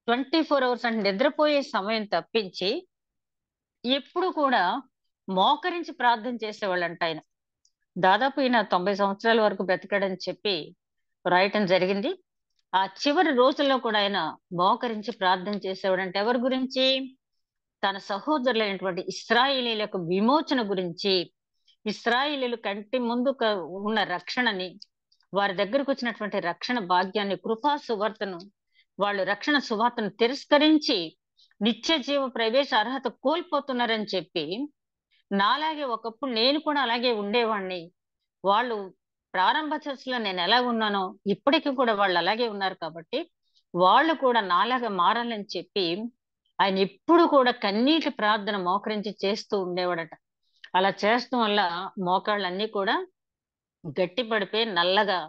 24 అవర్స్ అంటే నిద్రపోయే సమయం తప్పించి ఎప్పుడు కూడా మోకరించి ప్రార్థన చేసేవాళ్ళంట ఆయన. దాదాపు ఈయన 90 సంవత్సరాల వరకు బ్రతికాడని చెప్పి రాయటం జరిగింది. ఆ చివరి రోజుల్లో కూడా ఆయన మోకరించి ప్రార్థన చేసేవాడంటే ఎవరి గురించి? తన సహోదరులైనటువంటి ఇశ్రాయేలీయులకు విమోచన గురించి, ఇశ్రాయేలీయులు కంటి ముందు ఉన్న రక్షణని, వారి దగ్గరకు వచ్చినటువంటి రక్షణ భాగ్యాన్ని, కృపా సువార్తను, వాళ్ళు రక్షణ సువార్తను తిరస్కరించి నిత్య జీవ ప్రవేశ అర్హత కోల్పోతున్నారని చెప్పి, నాలాగే ఒకప్పుడు నేను కూడా అలాగే ఉండేవాణ్ణి, వాళ్ళు ప్రారంభ దశలో నేను ఎలా ఉన్నానో ఇప్పటికీ కూడా వాళ్ళు అలాగే ఉన్నారు కాబట్టి వాళ్ళు కూడా నాలాగా మారాలని చెప్పి ఆయన ఎప్పుడు కూడా కన్నీటి ప్రార్థన మోకరించి చేస్తూ ఉండేవాడట. అలా చేస్తడం వల్ల మోకాళ్ళన్నీ కూడా గట్టి పడిపోయి నల్లగా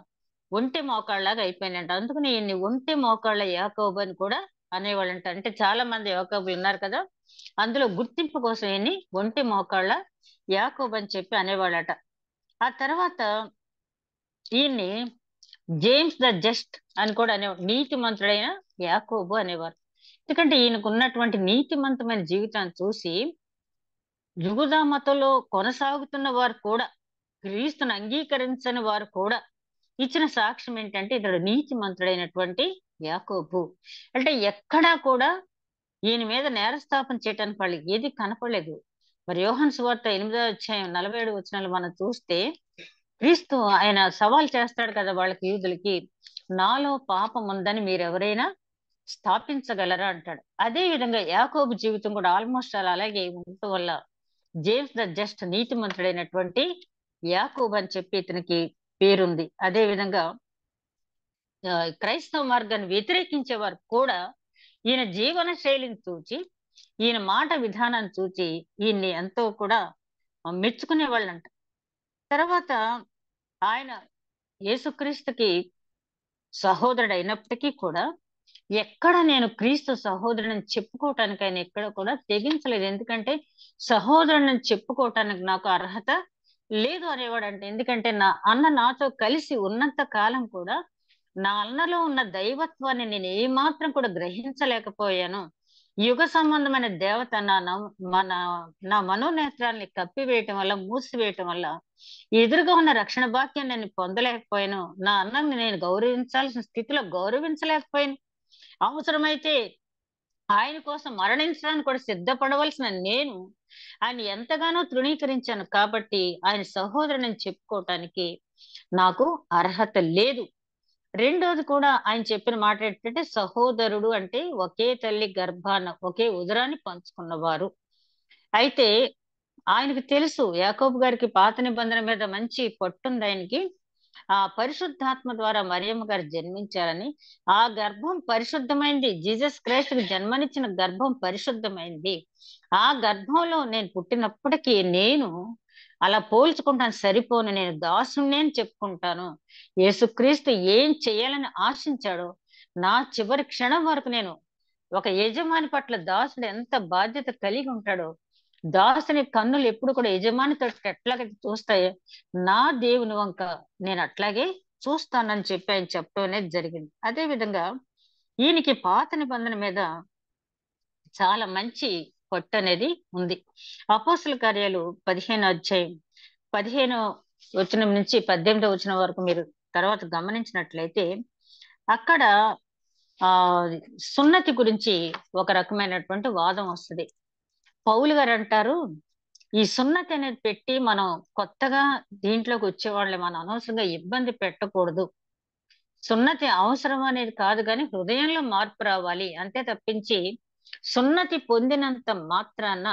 ఒంటి మోకాళ్ళలాగా అయిపోయినాయంట. అందుకని ఈయన్ని ఒంటి మోకాళ్ళ యాకోబు అని కూడా అనేవాళ్ళంట. అంటే చాలా మంది యాకోబులు ఉన్నారు కదా, అందులో గుర్తింపు కోసం ఈయన్ని ఒంటి మోకాళ్ళ యాకోబు అని చెప్పి అనేవాళ్ళట. ఆ తర్వాత ఈయన్ని జేమ్స్ ద జస్ట్ అని కూడా అనేవారు, నీతిమంతుడైన యాకోబు అనేవారు. ఎందుకంటే ఈయనకు ఉన్నటువంటి నీతిమంతమైన జీవితాన్ని చూసి యూదా మతంలో కొనసాగుతున్న వారు కూడా, క్రీస్తును అంగీకరించని వారు కూడా ఇచ్చిన సాక్ష్యం ఏంటంటే ఇతడు నీతిమంతుడైనటువంటి యాకోబు. అంటే ఎక్కడా కూడా ఈయన మీద నేరస్థాపన చేయటానికి వాళ్ళకి ఏది కనపడలేదు. మరి యోహాను సువార్త 8వ అధ్యాయం 47 వచనాలు మనం చూస్తే, క్రీస్తు ఆయన సవాల్ చేస్తాడు కదా వాళ్ళకి, యూదులకి, నాలో పాపం ఉందని మీరెవరైనా స్థాపించగలరా అంటాడు. అదే విధంగా యాకోబు జీవితం కూడా ఆల్మోస్ట్ అలాగే ఉండటం వల్ల జేమ్స్ ద జస్ట్, నీతిమంతుడైనటువంటి యాకోబు అని చెప్పి ఇతనికి పేరుంది. అదే విధంగా క్రైస్తవ మార్గాన్ని వ్యతిరేకించే వారు కూడా ఈయన జీవన శైలిని చూచి, ఈయన మాట విధానాన్ని చూచి ఈయన్ని ఎంతో కూడా మెచ్చుకునే వాళ్ళంట. తర్వాత ఆయన యేసుక్రీస్తుకి సహోదరుడు అయినప్పటికీ కూడా ఎక్కడ నేను క్రీస్తు సహోదరుని చెప్పుకోవటానికి ఆయన ఎక్కడ కూడా తెగించలేదు. ఎందుకంటే సహోదరుని చెప్పుకోవటానికి నాకు అర్హత లేదు అనేవాడంటే. ఎందుకంటే నా అన్న నాతో కలిసి ఉన్నంత కాలం కూడా నా అన్నలో ఉన్న దైవత్వాన్ని నేను ఏమాత్రం కూడా గ్రహించలేకపోయాను. యుగ సంబంధమైన దేవత నా మనోనేత్రాల్ని కప్పివేయటం వల్ల, మూసివేయటం వల్ల ఎదురుగా ఉన్న రక్షణ భాగ్యం నేను పొందలేకపోయాను. నా అన్నని నేను గౌరవించాల్సిన స్థితిలో గౌరవించలేకపోయాను. అవసరమైతే ఆయన కోసం మరణించడానికి కూడా సిద్ధపడవలసిన నేను ఆయన ఎంతగానో తృణీకరించాను. కాబట్టి ఆయన సహోదరుని చెప్పుకోవటానికి నాకు అర్హత లేదు. రెండోది కూడా ఆయన చెప్పిన మాట ఏంటంటే, సహోదరుడు అంటే ఒకే తల్లి గర్భాన ఒకే ఉదరాన్ని పంచుకున్నవారు. అయితే ఆయనకు తెలుసు, యాకోబు గారికి పాత నిబంధన మీద మంచి పట్టుంది ఆయనకి. ఆ పరిశుద్ధాత్మ ద్వారా మరియమ్మ గారు జన్మించారని, ఆ గర్భం పరిశుద్ధమైంది. జీసస్ క్రైస్ట్ కి జన్మనిచ్చిన గర్భం పరిశుద్ధమైంది. ఆ గర్భంలో నేను పుట్టినప్పటికీ నేను అలా పోల్చుకుంటాను సరిపోను, నేను దాసుని అని చెప్పుకుంటాను. యేసుక్రీస్తు ఏం చేయాలని ఆశించాడో నా చివరి క్షణం వరకు నేను, ఒక యజమాని పట్ల దాసుడు ఎంత బాధ్యత కలిగి ఉంటాడో, దాసుని కన్నులు ఎప్పుడు కూడా యజమానితో ఎట్లాగైతే చూస్తాయో నా దేవుని వంక నేను అట్లాగే చూస్తానని చెప్పి ఆయన చెప్పడం అనేది జరిగింది. అదే విధంగా ఈయనకి పాత నిబంధన మీద చాలా మంచి పట్టు అనేది ఉంది. అపోస్తుల కార్యాలు 15వ అధ్యాయం 15వ వచనం నుంచి 18వ వచనం వరకు మీరు తర్వాత గమనించినట్లయితే, అక్కడ ఆ సున్నతి గురించి ఒక రకమైనటువంటి వాదం వస్తుంది. పౌలు గారు అంటారు, ఈ సున్నతి అనేది పెట్టి మనం కొత్తగా దీంట్లోకి వచ్చేవాళ్ళని మనం అనవసరంగా ఇబ్బంది పెట్టకూడదు. సున్నతి అవసరం అనేది కాదు, కానీ హృదయంలో మార్పు రావాలి అంతే తప్పించి సున్నతి పొందినంత మాత్రాన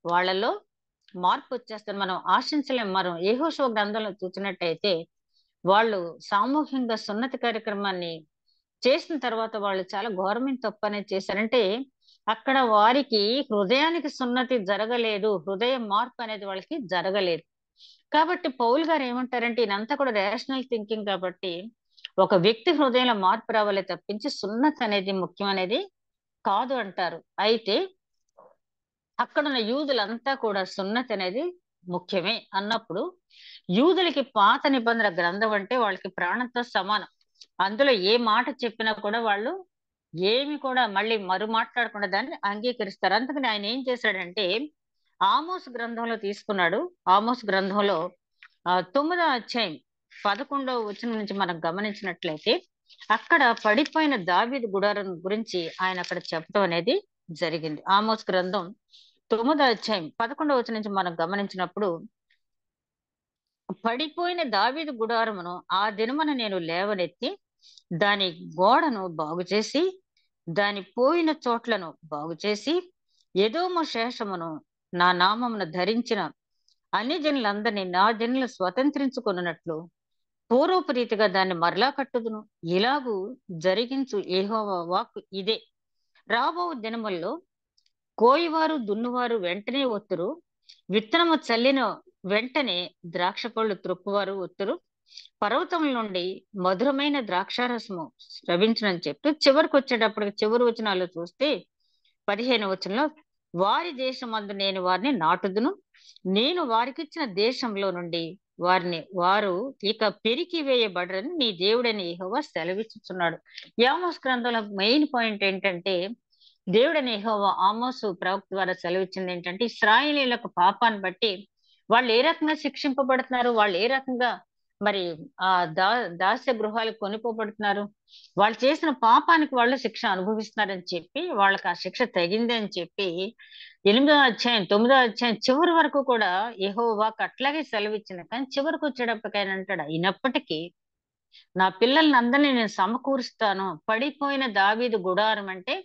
వాళ్ళలో మార్పు వచ్చేస్తారు మనం ఆశించలేం. మనం యెహోషువ గ్రంథంలో చూసినట్టయితే వాళ్ళు సామూహికంగా సున్నతి కార్యక్రమాన్ని చేసిన తర్వాత వాళ్ళు చాలా ఘోరమైన తప్పు అనేది చేశారంటే అక్కడ వారికి హృదయానికి సున్నతి జరగలేదు, హృదయ మార్పు అనేది వాళ్ళకి జరగలేదు. కాబట్టి పౌలు గారు ఏమంటారంటే ఇదంతా కూడా రేషనల్ థింకింగ్ కాబట్టి ఒక వ్యక్తి హృదయంలో మార్పు రావాలే తప్పించి సున్నతి అనేది ముఖ్యం అనేది కాదు అంటారు. అయితే అక్కడున్న యూదులంతా కూడా సున్నతి అనేది ముఖ్యమే అన్నప్పుడు యూదులకి పాత నిబంధన గ్రంథం అంటే వాళ్ళకి ప్రాణంతో సమానం. అందులో ఏ మాట చెప్పినా కూడా వాళ్ళు ఏమి కూడా మళ్ళీ మరు మాట్లాడకుండా దాన్ని అంగీకరిస్తారు. అందుకని ఆయన ఏం చేశాడంటే ఆమోస్ గ్రంథంలో తీసుకున్నాడు. ఆమోస్ గ్రంథంలో 9వ అధ్యాయం 11వ వచనం నుంచి మనం గమనించినట్లయితే అక్కడ పడిపోయిన దావీదు గుడారం గురించి ఆయన అక్కడ చెప్పడం అనేది జరిగింది. ఆమోస్ గ్రంథం 9వ అధ్యాయం 11వ వచనం నుంచి మనం గమనించినప్పుడు పడిపోయిన దావీదు గుడారమును ఆ దినమున నేను లేవనెత్తి దాని గోడను బాగు చేసి దాని పోయిన చోట్లను బాగు చేసి ఎదోము శేషమును నా నామమును ధరించిన అన్ని జనులందరినీ నా జనులు స్వతంత్రించుకున్నట్లు పూర్వపు రీతిగా దాన్ని మరలా కట్టుదును. ఇలాగూ జరిగించు యెహోవా వాక్కు ఇదే. రాబో దినముల్లో కోయివారు దున్నువారు వెంటనే ఒత్తురు, విత్తనము చల్లిన వెంటనే ద్రాక్ష పళ్ళు త్రొక్కువారు ఒత్తురు, పర్వతముల నుండి మధురమైన ద్రాక్షారసము స్రవించునని చెప్పి చివరికి వచ్చేటప్పటికి చివరి వచనాలు చూస్తే 15వ వచనంలో వారి దేశమందు నేను వారిని నాటుదును, నేను వారికిచ్చిన దేశంలో నుండి వారు ఇక పెరికి వేయబడరని నీ దేవుడని యెహోవా సెలవిచ్చుచున్నాడు. ఆమోస్ గ్రంథంలో మెయిన్ పాయింట్ ఏంటంటే దేవుడని యెహోవా ఆమోసు ప్రవక్త ద్వారా సెలవిచ్చింది ఏంటంటే ఇశ్రాయేలీయులకు పాపాన్ని బట్టి వాళ్ళు ఏ రకంగా శిక్షింపబడుతున్నారు, వాళ్ళు ఏ రకంగా మరి ఆ దాస్య గృహాలకు కొనిపోబడుతున్నారు, వాళ్ళు చేసిన పాపానికి వాళ్ళు శిక్ష అనుభవిస్తున్నారని చెప్పి వాళ్ళకి ఆ శిక్ష తగింది అని చెప్పి 8వ అధ్యాయం 9వ అధ్యాయం చివరి వరకు కూడా యెహోవా అట్లాగే సెలవిచ్చింది. కానీ చివరికి వచ్చేటప్పటికైనా అంటాడు అయినప్పటికీ నా పిల్లల్ని అందరినీ నేను సమకూరుస్తాను. పడిపోయిన దావీదు గుడారం అంటే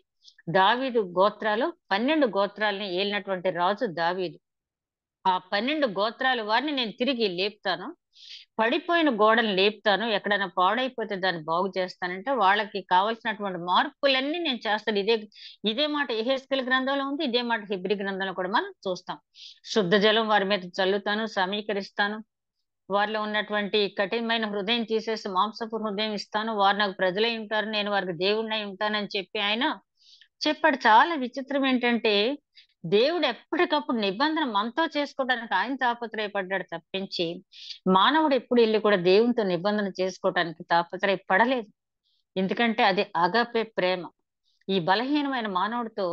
దావీదు గోత్రాలు 12 గోత్రాలని ఏలినటువంటి రాజు దావీదు. ఆ 12 గోత్రాల వారిని నేను తిరిగి లేపుతాను, పడిపోయిన గోడలు లేపుతాను, ఎక్కడైనా పాడైపోతే దాన్ని బాగు చేస్తానంటే వాళ్ళకి కావలసినటువంటి మార్పులన్నీ నేను చేస్తాను. ఇదే మాట యెహెజ్కేలు గ్రంథంలో ఉంది, ఇదే మాట హెబ్రీ గ్రంథంలో కూడా మనం చూస్తాం. శుద్ధ జలం వారి మీద చల్లుతాను, సమీకరిస్తాను, వారిలో ఉన్నటువంటి కఠినమైన హృదయం తీసేసి మాంసపు హృదయం ఇస్తాను, వారు నాకు ప్రజలై ఉంటారు, నేను వారికి దేవుడినై ఉంటానని చెప్పి ఆయన చెప్పాడు. చాలా విచిత్రం ఏంటంటే దేవుడు ఎప్పటికప్పుడు నిబంధన మనతో చేసుకోవడానికి ఆయన తాపత్రయపడ్డాడు తప్పించి మానవుడు ఎప్పుడు వెళ్ళి కూడా దేవునితో నిబంధన చేసుకోవడానికి తాపత్రయపడలేదు. ఎందుకంటే అది అగాపే ప్రేమ. ఈ బలహీనమైన మానవుడితో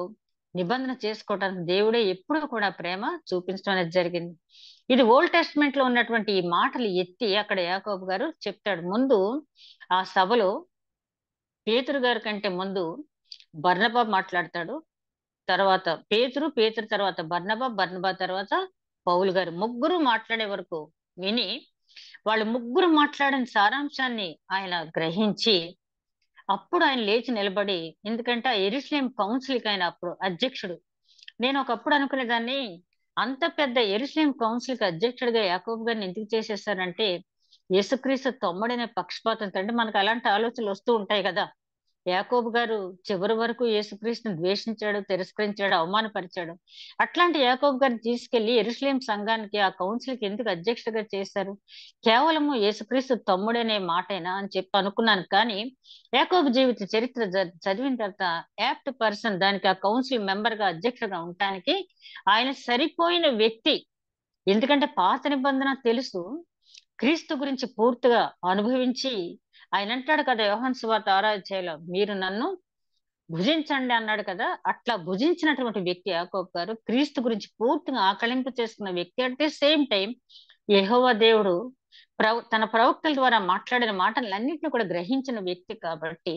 నిబంధన చేసుకోవడానికి దేవుడే ఎప్పుడు కూడా ప్రేమ చూపించడం అనేది జరిగింది. ఇది ఓల్డ్ టెస్ట్మెంట్ లో ఉన్నటువంటి ఈ మాటలు ఎత్తి అక్కడ యాకోబు గారు చెప్తాడు. ముందు ఆ సభలో పేతురు గారి కంటే ముందు బర్నబా మాట్లాడతాడు, తర్వాత పేతురు తర్వాత బర్నబా తర్వాత పౌలు గారు ముగ్గురు మాట్లాడే వరకు విని వాళ్ళు ముగ్గురు మాట్లాడిన సారాంశాన్ని ఆయన గ్రహించి అప్పుడు ఆయన లేచి నిలబడి, ఎందుకంటే ఆ యెరూషలేం కౌన్సిల్ కి ఆయన అప్పుడు అధ్యక్షుడు. నేను ఒకప్పుడు అనుకునేదాన్ని అంత పెద్ద యెరూషలేం కౌన్సిల్ కి అధ్యక్షుడిగా యాకోబు గారిని ఎందుకు చేసేసారంటే యేసుక్రీస్తు తమ్ముడనే పక్షపాతంతో. అంటే మనకు అలాంటి ఆలోచనలు వస్తూ ఉంటాయి కదా. యాకోబు గారు చివరి వరకు యేసుక్రీస్తుని ద్వేషించాడు, తిరస్కరించాడు, అవమానపరిచాడు. అట్లాంటి యాకోబు గారిని తీసుకెళ్లి యెరూషలేం సంఘానికి ఆ కౌన్సిల్ కి ఎందుకు అధ్యక్షుడిగా చేశారు? కేవలము యేసుక్రీస్తు తమ్ముడనే మాటేనా అని చెప్పి అనుకున్నాను. కానీ యాకోబు జీవిత చరిత్ర చదివిన తర్వాత యాప్ట్ పర్సన్ దానికి ఆ కౌన్సిల్ మెంబర్ గా అధ్యక్షుడిగా ఉండటానికి ఆయన సరిపోయిన వ్యక్తి. ఎందుకంటే పాత నిబంధన తెలుసు, క్రీస్తు గురించి పూర్తిగా అనుభవించి ఆయన అంటాడు కదా యోహాను సువార్త 6వ అధ్యాయంలో మీరు నన్ను భుజించండి అన్నాడు కదా. అట్లా భుజించినటువంటి వ్యక్తి యాకోబు గారు, క్రీస్తు గురించి పూర్తిగా ఆకలింపు చేసుకున్న వ్యక్తి. అట్ ది సేమ్ టైం యెహోవా దేవుడు తన ప్రవక్తల ద్వారా మాట్లాడిన మాటలన్నింటినీ కూడా గ్రహించిన వ్యక్తి కాబట్టి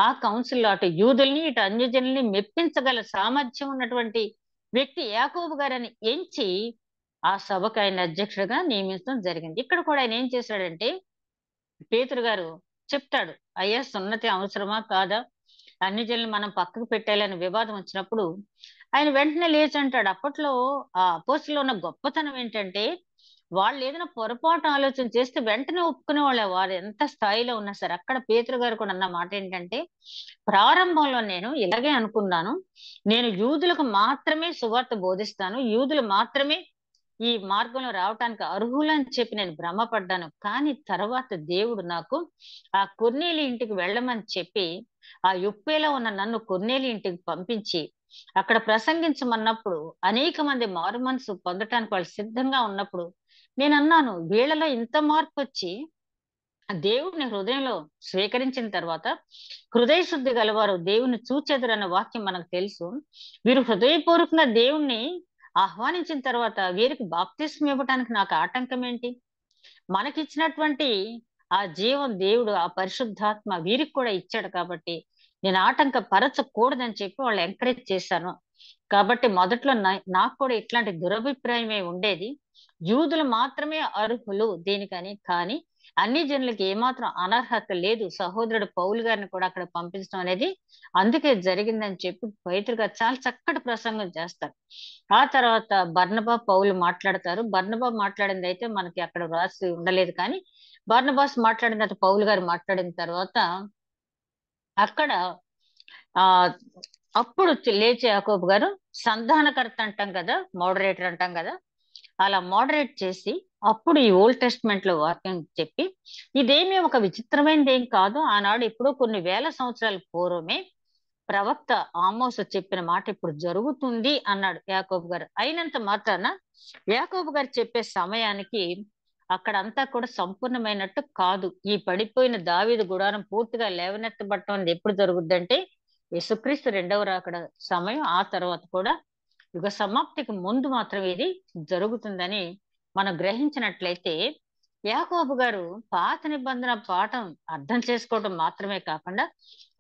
ఆ కౌన్సిల్లో అటు యూదుల్ని ఇటు అన్యజనుల్ని మెప్పించగల సామర్థ్యం ఉన్నటువంటి వ్యక్తి యాకోబు గారని ఎంచి ఆ సభకు ఆయన అధ్యక్షుడిగా నియమించడం జరిగింది. ఇక్కడ కూడా ఆయన ఏం చేశాడంటే పేతురు గారు చెప్తాడు, అయ్యా సున్నతి అవసరమా కాదా, అన్ని జనులు మనం పక్కకు పెట్టాలని వివాదం వచ్చినప్పుడు ఆయన వెంటనే లేచి అంటాడు. అప్పట్లో ఆ అపోస్తులో ఉన్న గొప్పతనం ఏంటంటే వాళ్ళు ఏదైనా పొరపాటు ఆలోచన చేస్తే వెంటనే ఒప్పుకునే వాళ్ళే, వారు ఎంత స్థాయిలో ఉన్నా సరే. అక్కడ పేతురు గారు కూడా అన్న మాట ఏంటంటే, ప్రారంభంలో నేను ఇలాగే అనుకున్నాను, నేను యూదులకు మాత్రమే సువార్త బోధిస్తాను, యూదులు మాత్రమే ఈ మార్గంలో రావటానికి అర్హులని చెప్పి నేను భ్రమపడ్డాను. కానీ తర్వాత దేవుడు నాకు ఆ కొర్నేలి ఇంటికి వెళ్ళమని చెప్పి, ఆ యొప్పేలో ఉన్న నన్ను కొర్నేలి ఇంటికి పంపించి అక్కడ ప్రసంగించమన్నప్పుడు, అనేక మంది మారు మనసు పొందటానికి వాళ్ళు సిద్ధంగా ఉన్నప్పుడు, నేనన్నాను వీళ్ళలో ఇంత మార్పు వచ్చి ఆ దేవుడిని హృదయంలో స్వీకరించిన తర్వాత, హృదయ శుద్ధి గలవారు దేవుని చూచెదరన్న వాక్యం మనకు తెలుసు. వీరు హృదయపూర్వకంగా దేవుణ్ణి ఆహ్వానించిన తర్వాత వీరికి బాప్తిస్మం ఇవ్వటానికి నాకు ఆటంకం ఏంటి? మనకిచ్చినటువంటి ఆ జీవం దేవుడు, ఆ పరిశుద్ధాత్మ వీరికి కూడా ఇచ్చాడు కాబట్టి, నేను ఆటంకపరచకూడదని చెప్పి వాళ్ళు ఎంకరేజ్ చేశాను. కాబట్టి మొదట్లో నాకు కూడా ఇట్లాంటి దురభిప్రాయమే ఉండేది. యూదులు మాత్రమే అర్హులు దీనికని. కానీ అన్ని జనులకి ఏమాత్రం అనర్హత లేదు. సహోదరుడు పౌలు గారిని కూడా అక్కడ పంపించడం అనేది అందుకే జరిగిందని చెప్పి పేతురు గారు చాలా చక్కటి ప్రసంగం చేస్తారు. ఆ తర్వాత బర్నబా, పౌలు మాట్లాడతారు. బర్నబా మాట్లాడింది అయితే మనకి అక్కడ వ్రాసి ఉండలేదు, కానీ బర్నబాస్ మాట్లాడిన తర్వాత పౌలు గారు మాట్లాడిన తర్వాత అక్కడ ఆ అప్పుడు లేచి యాకోబు గారు సంధానకర్త అంటాం కదా, మోడరేటర్ అంటాం కదా, అలా మోడరేట్ చేసి అప్పుడు ఈ ఓల్డ్ టెస్ట్మెంట్ లో వాక్యం చెప్పి, ఇదేమీ ఒక విచిత్రమైనది ఏం కాదు, ఆనాడు ఇప్పుడు కొన్ని వేల సంవత్సరాల పూర్వమే ప్రవక్త ఆమోసు చెప్పిన మాట ఇప్పుడు జరుగుతుంది అన్నాడు యాకోబు గారు. అయినంత మాత్రాన యాకోబు గారు చెప్పే సమయానికి అక్కడ అంతా కూడా సంపూర్ణమైనట్టు కాదు. ఈ పడిపోయిన దావీదు గుడారం పూర్తిగా లేవనెత్తబడటం అనేది ఎప్పుడు జరుగుద్దంటే యేసుక్రీస్తు రెండవ రాకడ సమయం, ఆ తర్వాత కూడా యుగ సమాప్తికి ముందు మాత్రం ఇది జరుగుతుందని మనం గ్రహించినట్లయితే, యాకోబు గారు పాత నిబంధన పాఠం అర్థం చేసుకోవడం మాత్రమే కాకుండా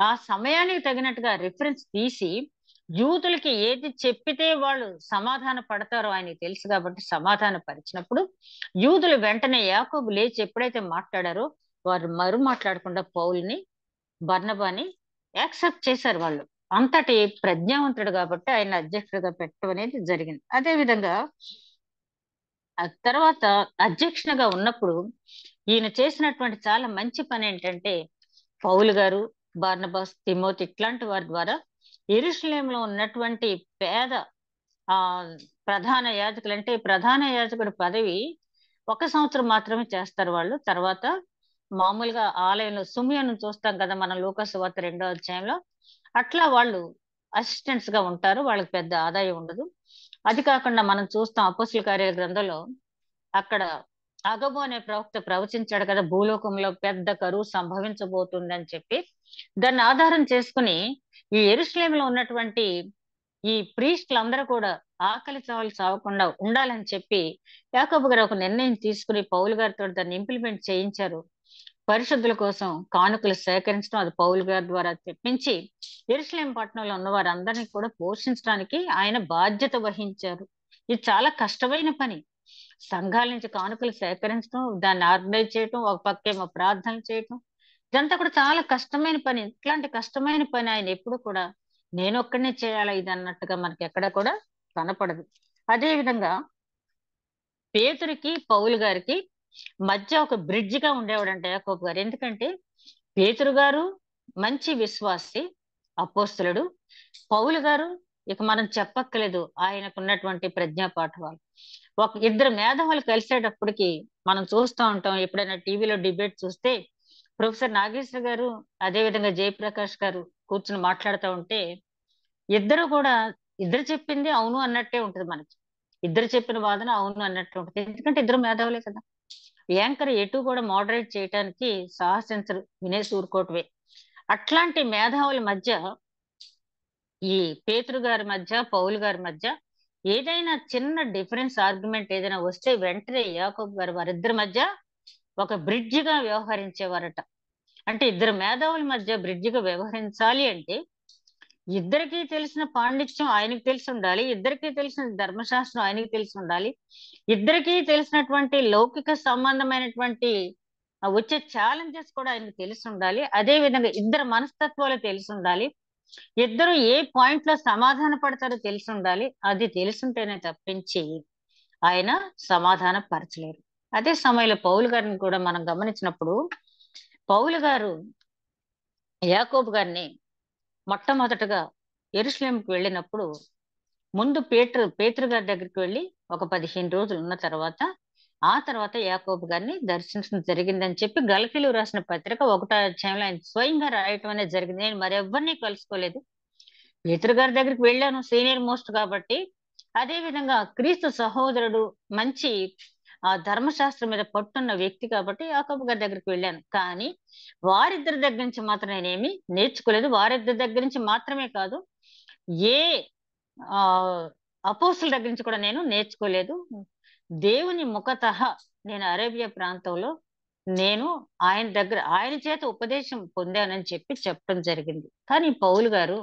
ఆ సమయానికి తగినట్టుగా రిఫరెన్స్ తీసి యూతులకి ఏది చెప్పితే వాళ్ళు సమాధాన పడతారో ఆయనకి తెలుసు కాబట్టి సమాధాన పరిచినప్పుడు, యూదులు వెంటనే యాకోబు లేచి ఎప్పుడైతే మాట్లాడారో వారు మరు మాట్లాడకుండా పౌల్ని, బర్నబాని యాక్సెప్ట్ చేశారు వాళ్ళు. అంతటి ప్రజ్ఞావంతుడు కాబట్టి ఆయన అధ్యక్షుడిగా పెట్టడం అనేది జరిగింది. అదే విధంగా ఆ తర్వాత అధ్యక్షునిగా ఉన్నప్పుడు ఈయన చేసినటువంటి చాలా మంచి పని ఏంటంటే, పౌలు గారు, బార్నబాస్, తిమోతి ఇట్లాంటి వారి ద్వారా యెరూషలేములో ఉన్నటువంటి పేద ఆ ప్రధాన యాజకులు, అంటే ప్రధాన యాజకుడి పదవి 1 సంవత్సరం మాత్రమే చేస్తారు వాళ్ళు. తర్వాత మామూలుగా ఆలయంలో సిమియోను చూస్తాం కదా మనం లూకా సువార్త 2వ అధ్యాయంలో, అట్లా వాళ్ళు అసిస్టెంట్స్ గా ఉంటారు. వాళ్ళకి పెద్ద ఆదాయం ఉండదు. అది కాకుండా మనం చూస్తాం అపోస్తల కార్యాల గ్రంథంలో అక్కడ అగబు అనే ప్రవక్త ప్రవచించాడు కదా, భూలోకంలో పెద్ద కరువు సంభవించబోతుందని చెప్పి. దాన్ని ఆధారం చేసుకుని ఈ యెరూషలేములో ఉన్నటువంటి ఈ ప్రీస్టులందరూ కూడా ఆకలి చావులు చావకుండా ఉండాలని చెప్పి యాకోబు గారు ఒక నిర్ణయం తీసుకుని పౌలు గారితో దాన్ని ఇంప్లిమెంట్ చేయించారు. పరిశుద్ధుల కోసం కానుకలు సేకరించడం అది పౌలు గారి ద్వారా తెప్పించి యెరూషలేం పట్టణంలో ఉన్న వారందరినీ కూడా పోషించడానికి ఆయన బాధ్యత వహించారు. ఇది చాలా కష్టమైన పని. సంఘాల నుంచి కానుకలు సేకరించడం, దాన్ని ఆర్గనైజ్ చేయటం, ఒక పక్కేమో ప్రార్థనలు చేయటం, ఇదంతా కూడా చాలా కష్టమైన పని. ఇట్లాంటి కష్టమైన పని ఆయన ఎప్పుడు కూడా నేనొక్కడినే చేయాలా ఇది అన్నట్టుగా మనకి ఎక్కడ కూడా కనపడదు. అదే విధంగా పేతురికి, పౌలు గారికి మధ్య ఒక బ్రిడ్జ్ గా ఉండేవాడంట యాకోబు గారు. ఎందుకంటే పేతురు గారు మంచి విశ్వాసి, అపోస్తలుడు. పౌలు గారు ఇక మనం చెప్పక్కలేదు, ఆయనకు ఉన్నటువంటి ప్రజ్ఞా పాఠవాలు. ఒక ఇద్దరు మేధావులు కలిసేటప్పటికి మనం చూస్తూ ఉంటాం. ఎప్పుడైనా టీవీలో డిబేట్ చూస్తే ప్రొఫెసర్ నాగేశ్వర గారు, అదే విధంగా జయప్రకాష్ గారు కూర్చుని మాట్లాడుతూ ఉంటే ఇద్దరు చెప్పింది అవును అన్నట్టే ఉంటది మనకి. ఇద్దరు చెప్పిన వాదన అవును అన్నట్టు ఉంటది. ఎందుకంటే ఇద్దరు మేధావులే కదా. యాంకర్ ఎటు కూడా మోడరేట్ చేయటానికి సాహసించరు, వినేసి ఊరుకోవటమే. అట్లాంటి మేధావుల మధ్య ఈ పేతురు గారి మధ్య, పౌలు గారి మధ్య ఏదైనా చిన్న డిఫరెన్స్ ఆర్గ్యుమెంట్ ఏదైనా వస్తే వెంటనే యాకోబు గారు వారిద్దరి మధ్య ఒక బ్రిడ్జిగా వ్యవహరించేవారట. అంటే ఇద్దరు మేధావుల మధ్య బ్రిడ్జిగా వ్యవహరించాలి అంటే ఇద్దరికీ తెలిసిన పాండిత్యం ఆయనకు తెలిసి ఉండాలి, ఇద్దరికీ తెలిసిన ధర్మశాస్త్రం ఆయనకి తెలిసి ఉండాలి, ఇద్దరికీ తెలిసినటువంటి లౌకిక సంబంధమైనటువంటి వచ్చే ఛాలెంజెస్ కూడా ఆయనకు తెలిసి ఉండాలి. అదే విధంగా ఇద్దరు మనస్తత్వాలు తెలిసి ఉండాలి, ఇద్దరు ఏ పాయింట్ లో సమాధాన పడతారో తెలిసి ఉండాలి. అది తెలుసుంటేనే తప్పించి ఆయన సమాధాన పరచలేరు. అదే సమయంలో పౌలు గారిని కూడా మనం గమనించినప్పుడు, పౌలు గారు యాకోబు గారిని మొట్టమొదటగా యెరూషలేముకి వెళ్ళినప్పుడు, ముందు పేతురు గారి దగ్గరికి వెళ్ళి ఒక 15 రోజులు ఉన్న తర్వాత, ఆ తర్వాత యాకోబు గారిని దర్శించడం జరిగిందని చెప్పి గలతీయులకు రాసిన పత్రిక 1వ అధ్యాయంలో ఆయన స్వయంగా రాయటం అనేది జరిగింది. నేను మరెవ్వరిని కలుసుకోలేదు. పేతురు గారి దగ్గరికి వెళ్ళాను, సీనియర్ మోస్ట్ కాబట్టి. అదే విధంగా క్రీస్తు సహోదరుడు, మంచి ధర్మశాస్త్రం మీద పట్టున్న వ్యక్తి కాబట్టి యాకోబు గారి దగ్గరికి వెళ్ళాను. కానీ వారిద్దరి దగ్గర నుంచి మాత్రం నేనేమి నేర్చుకోలేదు. వారిద్దరి దగ్గర నుంచి మాత్రమే కాదు, ఏ ఆ అపోస్తుల దగ్గర నుంచి కూడా నేను నేర్చుకోలేదు. దేవుని ముఖతః నేను అరేబియా ప్రాంతంలో నేను ఆయన చేత ఉపదేశం పొందానని చెప్పి చెప్పడం జరిగింది. కానీ పౌలు గారు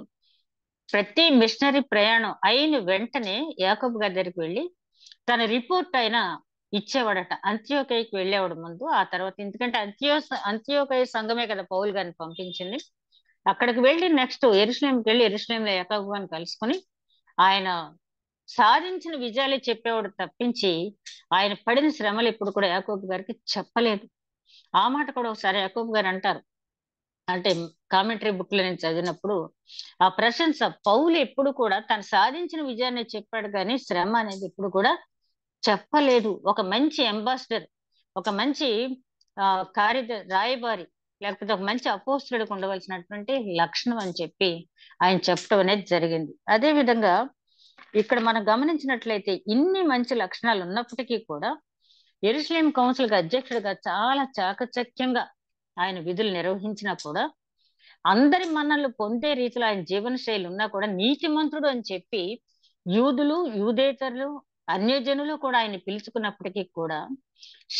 ప్రతి మిషనరీ ప్రయాణం అయిన వెంటనే యాకోబు గారి దగ్గరికి వెళ్ళి తన రిపోర్ట్ అయినా ఇచ్చేవాడట. అంత్యోకయకి వెళ్ళేవాడు ముందు. ఆ తర్వాత ఎందుకంటే అంత్యోకయ సంఘమే కదా పౌలు గారిని పంపించింది. అక్కడికి వెళ్ళి నెక్స్ట్ యెరూషలేముకి వెళ్ళి యెరూషలేములో యాకోబు గారిని కలుసుకొని ఆయన సాధించిన విజయాలే చెప్పేవాడు తప్పించి ఆయన పడిన శ్రమలు ఎప్పుడు కూడా యాకోబు గారికి చెప్పలేదు. ఆ మాట కూడా ఒకసారి యాకోబు గారు అంటారు. అంటే కామెంటరీ బుక్ లో నేను చదివినప్పుడు ఆ ప్రశంస, పౌలు ఎప్పుడు కూడా తను సాధించిన విజయాన్ని చెప్పాడు కానీ శ్రమ అనేది ఎప్పుడు కూడా చెప్పలేదు. ఒక మంచి అంబాసిడర్, ఒక మంచి రాయబారి, లేకపోతే ఒక మంచి అపోస్తులుడికి ఉండవలసినటువంటి లక్షణం అని చెప్పి ఆయన చెప్పడం అనేది జరిగింది. అదే విధంగా ఇక్కడ మనం గమనించినట్లయితే ఇన్ని మంచి లక్షణాలు ఉన్నప్పటికీ కూడా యెరూషలేం కౌన్సిల్ కి అధ్యక్షుడిగా చాలా చాకచక్యంగా ఆయన విధులు నిర్వహించినా కూడా, అందరి మన్ననలు పొందే రీతిలో ఆయన జీవన శైలి ఉన్నా కూడా నీతిమంతుడు అని చెప్పి యూదులు, యూదేతరులు, అన్యజనులు కూడా ఆయన పిలుచుకున్నప్పటికీ కూడా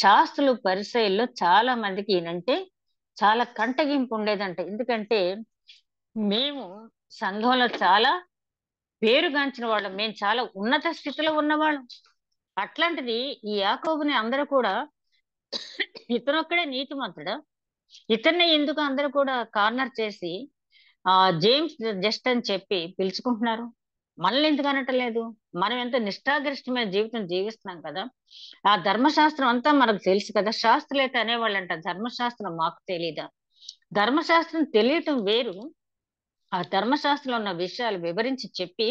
శాస్త్రులు, పరిసయ్యుల్లో చాలా మందికి ఈయనంటే చాలా కంటగింపు ఉండేదంట. ఎందుకంటే మేము సంఘంలో చాలా పేరుగాంచిన వాళ్ళం, మేము చాలా ఉన్నత స్థితిలో ఉన్నవాళ్ళం. అట్లాంటిది ఈ యాకోబుని అందరూ కూడా ఇతనొక్కడే నీతిమంతుడా, ఇతన్ని ఎందుకు అందరూ కూడా కార్నర్ చేసి జేమ్స్ జస్ట్ అని చెప్పి పిలుచుకుంటున్నారు? మనల్ని ఎందుకు అనటలేదు? మనం ఎంత నిష్ఠాగరిష్టమైన జీవితం జీవిస్తున్నాం కదా. ఆ ధర్మశాస్త్రం అంతా మనకు తెలుసు కదా. శాస్త్రులు అయితే అనేవాళ్ళంట, ధర్మశాస్త్రం మాకు తెలీదా? ధర్మశాస్త్రం తెలియటం వేరు, ఆ ధర్మశాస్త్రంలో ఉన్న విషయాలు వివరించి చెప్పి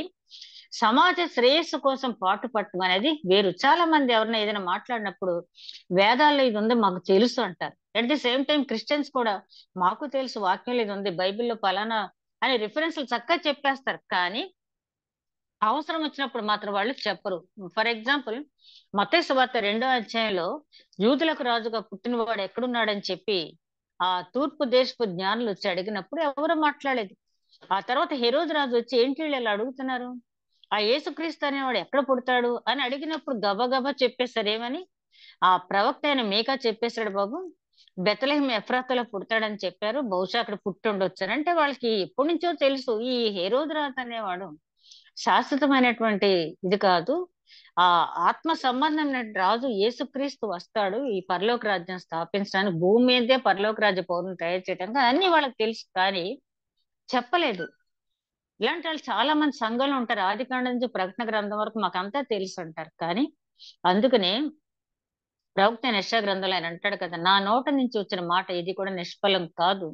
సమాజ శ్రేయస్సు కోసం పాటుపడటం అనేది వేరు. చాలా మంది ఎవరైనా ఏదైనా మాట్లాడినప్పుడు వేదాల్లో ఇది ఉంది మాకు తెలుసు అంటారు. At the same time Christians కూడా మాకు తెలుసు, వాక్యంలో ఇది ఉంది, బైబిల్లో పలానా అని రిఫరెన్స్లు చక్కగా చెప్పేస్తారు. కానీ అవసరం వచ్చినప్పుడు మాత్రం వాళ్ళు చెప్పరు. ఫర్ ఎగ్జాంపుల్ మత్తయి సువార్త 2వ అధ్యాయంలో యూదులకు రాజుగా పుట్టినవాడు ఎక్కడున్నాడని చెప్పి ఆ తూర్పు దేశపు జ్ఞానులు వచ్చి అడిగినప్పుడు ఎవరు మాట్లాడేది. ఆ తర్వాత హెరోదు రాజు వచ్చి ఏంటి వీళ్ళు ఇలా అడుగుతున్నారు, ఆ యేసుక్రీస్తు అనేవాడు ఎక్కడ పుడతాడు అని అడిగినప్పుడు గబగబా చెప్పేశారు. ఏమని? ఆ ప్రవక్త అయిన మీకా చెప్పేశాడు, బాబు బెత్లెహేం ఎఫ్రాతాలో పుడతాడని చెప్పారు, బహుశా అక్కడ పుట్టి ఉండొచ్చు అంటే వాళ్ళకి ఎప్పటి నుంచో తెలుసు. ఈ హెరోదు రాజు అనేవాడు శాశ్వతమైనటువంటి ఇది కాదు, ఆ ఆత్మ సంబంధమైన రాజు యేసుక్రీస్తు వస్తాడు ఈ పరలోక రాజ్యం స్థాపించడానికి, భూమి మీదే పరలోక రాజ్య పౌరుని తయారు చేయడానికి, అన్ని వాళ్ళకి తెలుసు కానీ చెప్పలేదు. ఇలాంటి వాళ్ళు చాలా మంది సంఘంలో ఉంటారు. ఆదికాండం నుంచి ప్రకటన గ్రంథం వరకు మాకంతా తెలుసు అంటారు. కానీ అందుకనే ప్రవక్త యెషయా గ్రంథంలో ఆయన అంటాడు కదా, నా నోట నుంచి వచ్చిన మాట ఇది కూడా నిష్ఫలం కాదు.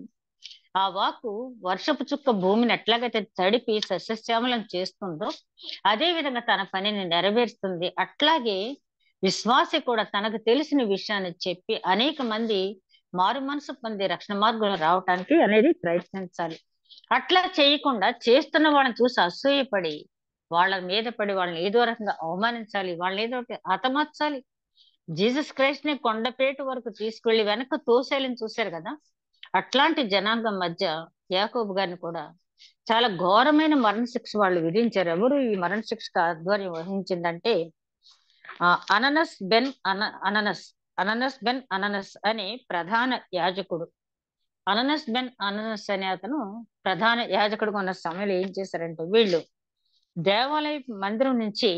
ఆ వాక్కు వర్షపు చుక్క భూమిని ఎట్లాగైతే తడిపి సస్యశ్యామలం చేస్తుందో అదే విధంగా తన పనిని నెరవేరుస్తుంది. అట్లాగే విశ్వాసి కూడా తనకు తెలిసిన విషయాన్ని చెప్పి అనేక మంది మారు మనసు పొంది రక్షణ మార్గంలో రావటానికి అనేది ప్రయత్నించాలి. అట్లా చేయకుండా చేస్తున్న వాళ్ళని చూసి అసూయపడి వాళ్ళ మీద పడి వాళ్ళని ఏదో రకంగా అవమానించాలి, వాళ్ళని ఏదో ఒకటి హతమార్చాలి. జీసస్ క్రైస్ట్ ని కొండపేట వరకు తీసుకెళ్లి వెనక తోసేయాలని చూశారు కదా. అట్లాంటి జనాంగం మధ్య యాకోబు గారిని కూడా చాలా ఘోరమైన మరణశిక్ష వాళ్ళు విధించారు. ఎవరు ఈ మరణశిక్షకు ఆధ్వర్యం వహించిందంటే అననస్ బెన్ అననస్ అనే ప్రధాన యాజకుడు. అననస్ బెన్ అననస్ అనే అతను ప్రధాన యాజకుడుగా ఉన్న సమయంలో ఏం చేశారంటే, వీళ్ళు దేవాలయ మందిరం నుంచి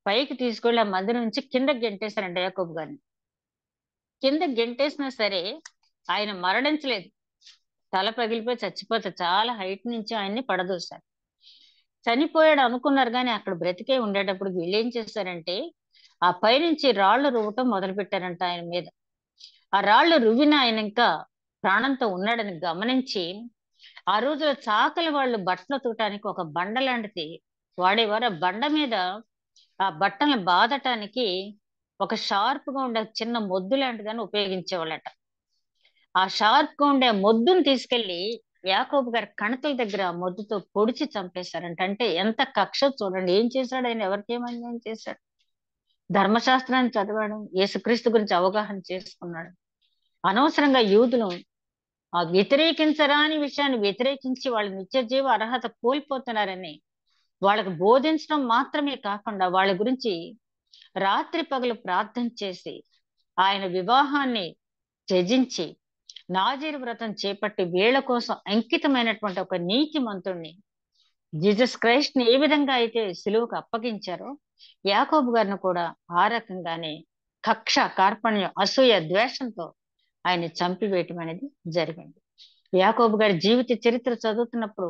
పైకి తీసుకెళ్లి ఆ మందిరం నుంచి కింద గెంటేశారంట యాకోబు గారిని. కింద గెంటేసినా సరే ఆయన మరణించలేదు, తల పగిలిపోయి చచ్చిపోతే చాలా హైట్ నుంచి ఆయన్ని పడదోశారు. చనిపోయాడు అనుకున్నారు కానీ అక్కడ బ్రతికే ఉండేటప్పుడు వీళ్ళు ఏం చేశారంటే ఆ పైనుంచి రాళ్లు రువ్వటం మొదలు పెట్టారంట ఆయన మీద. ఆ రాళ్లు రువ్విన ఆయన ఇంకా ప్రాణంతో ఉన్నాడని గమనించి, ఆ రోజులో చాకలి వాళ్ళు బట్టలు ఉతకటానికి ఒక బండ లాంటిది వాడేవారు. ఆ బండ మీద ఆ బట్టలను బాదటానికి ఒక షార్ప్ గా ఉండే చిన్న మొద్దు లాంటిదని ఉపయోగించేవాళ్ళట. ఆ షార్ప్ గా ఉండే మొద్దును తీసుకెళ్లి యాకోబు గారి కణతల దగ్గర ఆ మొద్దుతో పొడిచి చంపేశారంట. అంటే ఎంత కక్ష చూడండి. ఏం చేశాడు ఆయన? ఎవరికి ఏం చేశాడు? ధర్మశాస్త్రాన్ని చదివాడు, యేసుక్రీస్తు గురించి అవగాహన చేసుకున్నాడు. అనవసరంగా యూదులు ఆ వ్యతిరేకించరాని విషయాన్ని వ్యతిరేకించి వాళ్ళ నిత్య జీవ అర్హత కోల్పోతున్నారని వాళ్ళకు బోధించడం మాత్రమే కాకుండా వాళ్ళ గురించి రాత్రి పగలు ప్రార్థన చేసి ఆయన వివాహాన్ని త్యజించి నాజీరు వ్రతం చేపట్టి వీళ్ళ కోసం అంకితమైనటువంటి ఒక నీతిమంతుణ్ణి, జీసస్ క్రైస్ట్ ని ఏ విధంగా అయితే సిలువకు అప్పగించారో యాకోబు గారిని కూడా ఆ రకంగానే కక్ష, కార్పణ్యం, అసూయ, ద్వేషంతో ఆయన చంపివేయటం అనేది జరిగింది. యాకోబు గారి జీవిత చరిత్ర చదువుతున్నప్పుడు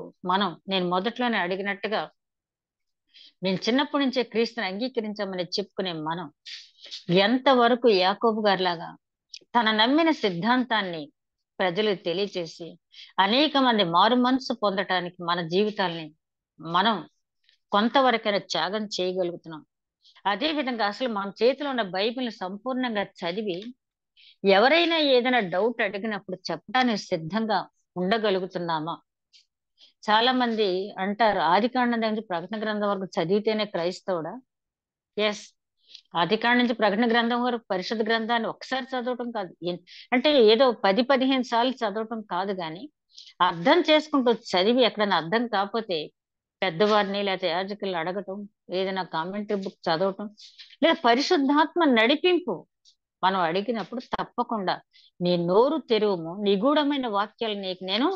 నేను మొదట్లోనే అడిగినట్టుగా, మేము చిన్నప్పటి నుంచే క్రీస్తుని అంగీకరించామని చెప్పుకునే మనం ఎంతవరకు యాకోబు గారిలాగా తన నమ్మిన సిద్ధాంతాన్ని ప్రజలకు తెలియచేసి అనేక మంది మారు మనసు పొందటానికి మన జీవితాల్ని మనం కొంతవరకైనా త్యాగం చేయగలుగుతున్నాం. అదే విధంగా అసలు మన చేతిలో ఉన్న బైబిల్ని సంపూర్ణంగా చదివి ఎవరైనా ఏదైనా డౌట్ అడిగినప్పుడు చెప్పడానికి సిద్ధంగా ఉండగలుగుతున్నామా? చాలా మంది అంటారు, ఆదికాండం నుంచి ప్రకటన గ్రంథం వరకు చదివితేనే క్రైస్తవుడా? ఎస్, ఆదికాండం నుంచి ప్రకటన గ్రంథం వరకు పరిశుద్ధ గ్రంథాన్ని ఒకసారి చదవటం కాదు, అంటే ఏదో 10-15 సార్లు చదవటం కాదు, కానీ అర్థం చేసుకుంటూ చదివి ఎక్కడైనా అర్థం కాకపోతే పెద్దవారిని లేకపోతే యాజకులను అడగటం, ఏదైనా కామెంటరీ బుక్ చదవటం, లేదా పరిశుద్ధాత్మ నడిపింపు మనం అడిగినప్పుడు తప్పకుండా నీ నోరు తెరువుము, నిగూఢమైన వాక్యాలు నీకు నేను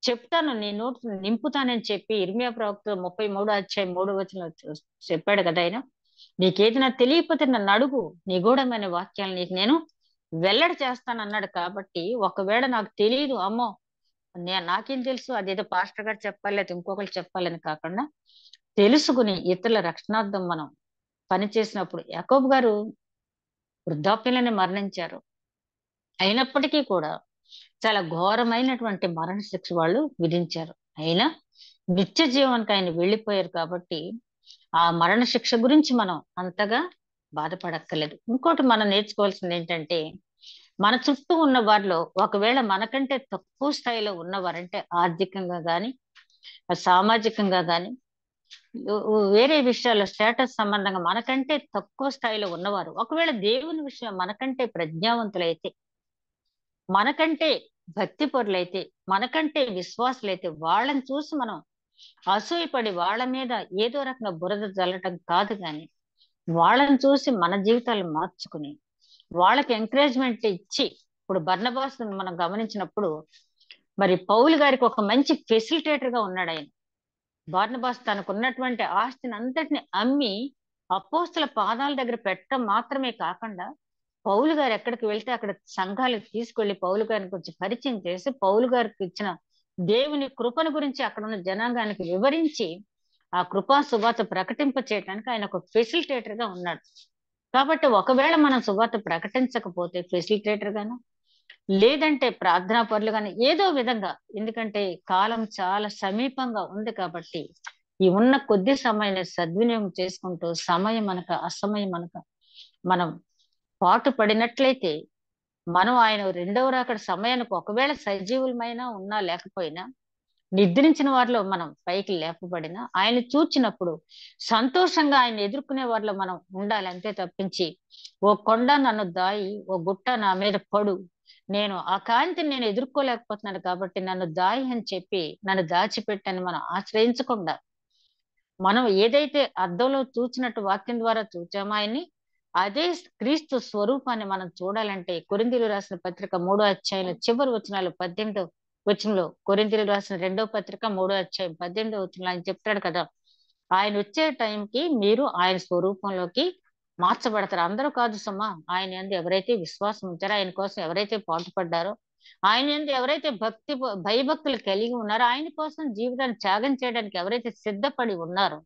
చెప్తాను, నీ నోటు నింపుతానని చెప్పి ఇర్మియా ప్రవక్త 33 అధ్యాయం 3 వచనంలో చెప్పాడు కదా ఆయన. నీకేదైనా తెలియకపోతే నన్ను అడుగు, నిగూఢమైన వాక్యాలు నీకు నేను వెల్లడి చేస్తాను అన్నాడు. కాబట్టి ఒకవేళ నాకు తెలియదు, అమ్మో నాకేం తెలుసు, అదేదో పాస్టర్ గారు చెప్పాలి లేకపోతే ఇంకొకరు చెప్పాలని కాకుండా తెలుసుకుని ఇతరుల రక్షణార్థం మనం పనిచేసినప్పుడు, యాకోబు గారు వృద్ధాప్యంలోనే మరణించారు. అయినప్పటికీ కూడా చాలా ఘోరమైనటువంటి మరణ శిక్ష వాళ్ళు విధించారు. అయినా నిత్య జీవనానికి ఆయన వెళ్ళిపోయారు. కాబట్టి ఆ మరణ శిక్ష గురించి మనం అంతగా బాధపడక్కర్లేదు. ఇంకోటి మనం నేర్చుకోవాల్సింది ఏంటంటే, మన చుట్టూ ఉన్న వారిలో ఒకవేళ మనకంటే తక్కువ స్థాయిలో ఉన్నవారంటే ఆర్థికంగా గాని, సామాజికంగా గాని, వేరే విషయాల్లో స్టేటస్ సంబంధంగా మనకంటే తక్కువ స్థాయిలో ఉన్నవారు ఒకవేళ దేవుని విషయం మనకంటే ప్రజ్ఞావంతులైతే, మనకంటే భక్తి పరులైతే, మనకంటే విశ్వాసులైతే, వాళ్ళని చూసి మనం అసూయపడి వాళ్ళ మీద ఏదో రకంగా బురద జల్లటం కాదు, కానీ వాళ్ళని చూసి మన జీవితాలు మార్చుకుని వాళ్ళకి ఎంకరేజ్మెంట్ ఇచ్చి, ఇప్పుడు బర్నబాస్ మనం గమనించినప్పుడు మరి పౌలు గారికి ఒక మంచి ఫెసిలిటేటర్ గా ఉన్నాడు ఆయన. బర్నబాస్ తనకున్నటువంటి ఆస్తిని అంతటిని అమ్మి అపోస్తల పాదాల దగ్గర పెట్టడం మాత్రమే కాకుండా, పౌలు గారు ఎక్కడికి వెళ్తే అక్కడ సంఘాలకు తీసుకెళ్లి పౌలు గారిని కొంచెం పరిచయం చేసి పౌలు గారికి ఇచ్చిన దేవుని కృపను గురించి అక్కడ ఉన్న జనాంగానికి వివరించి ఆ కృపా సువార్త ప్రకటింప చేయడానికి ఆయన ఒక ఫెసిలిటేటర్ గా ఉన్నాడు. కాబట్టి ఒకవేళ మనం సువార్త ప్రకటించకపోతే ఫెసిలిటేటర్ గాను, లేదంటే ప్రార్థనా పరులు గాని, ఏదో విధంగా, ఎందుకంటే కాలం చాలా సమీపంగా ఉంది కాబట్టి ఈ ఉన్న కొద్ది సమయాన్ని సద్వినియోగం చేసుకుంటూ సమయం అనక అసమయం అనక మనం పాటు పడినట్లయితే మనం ఆయన రెండవ రాకడ సమయానికి ఒకవేళ సజీవులమైనా ఉన్నా లేకపోయినా, నిద్రించిన వారిలో మనం పైకి లేపబడినా, ఆయన చూచినప్పుడు సంతోషంగా ఆయన ఎదుర్కొనే వారిలో మనం ఉండాలి అంతే తప్పించి, ఓ కొండ నన్ను దాయి, ఓ గుట్ట నా మీద పడు, నేను ఆ కాంతిని నేను ఎదుర్కోలేకపోతున్నాను కాబట్టి నన్ను దాయి అని చెప్పి నన్ను దాచిపెట్టని మనం ఆశ్రయించకుండా, మనం ఏదైతే అద్దంలో చూచినట్టు వాక్యం ద్వారా చూచామో ఆయన్ని, అదే క్రీస్తు స్వరూపాన్ని మనం చూడాలంటే కొరింథీయులకు రాసిన పత్రిక 3వ అధ్యాయంలో చివరి వచనాలు 18వ వచనంలో, కొరింథీయులకు రాసిన 2వ పత్రిక 3వ అధ్యాయం 18వ వచనంలో ఆయన చెప్తాడు కదా, ఆయన వచ్చే టైంకి మీరు ఆయన స్వరూపంలోకి మార్చబడతారు. అందరూ కాదు సుమా, ఆయన యందు ఎవరైతే విశ్వాసం ఉంచారో, ఆయన కోసం ఎవరైతే పాటుపడ్డారో, ఆయన యందు ఎవరైతే భయభక్తులు కలిగి ఉన్నారో, ఆయన కోసం జీవితాన్ని త్యాగం చేయడానికి ఎవరైతే సిద్ధపడి ఉన్నారో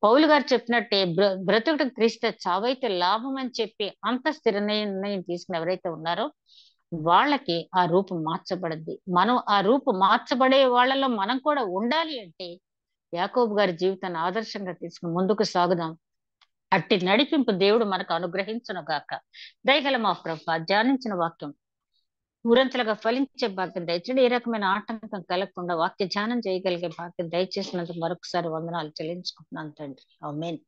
పౌలు గారు చెప్పినట్టే బ్రతుకుట క్రీస్తే చావైతే లాభం అని చెప్పి అంత స్థిర నిర్ణయం తీసుకుని ఎవరైతే ఉన్నారో వాళ్ళకి ఆ రూపం మార్చబడద్ది. మనం ఆ రూపు మార్చబడే వాళ్ళలో మనం కూడా ఉండాలి అంటే యాకోబు గారి జీవితాన్ని ఆదర్శంగా తీసుకుని ముందుకు సాగుదాం. అట్టి నడిపింపు దేవుడు మనకు అనుగ్రహించును గాక. దయగల మా ప్రభు ధ్యానించిన వాక్యం ఊరంతలుగా ఫలించే భాగ్యం దయచేయండి. ఏ రకమైన ఆటంకం కలగకుండా వాక్య ధ్యానం చేయగలిగే భాగ్యం దయచేసినందుకు మరొకసారి వందనాలు చెల్లించుకుంటున్నాను తండ్రి. ఆమేన్.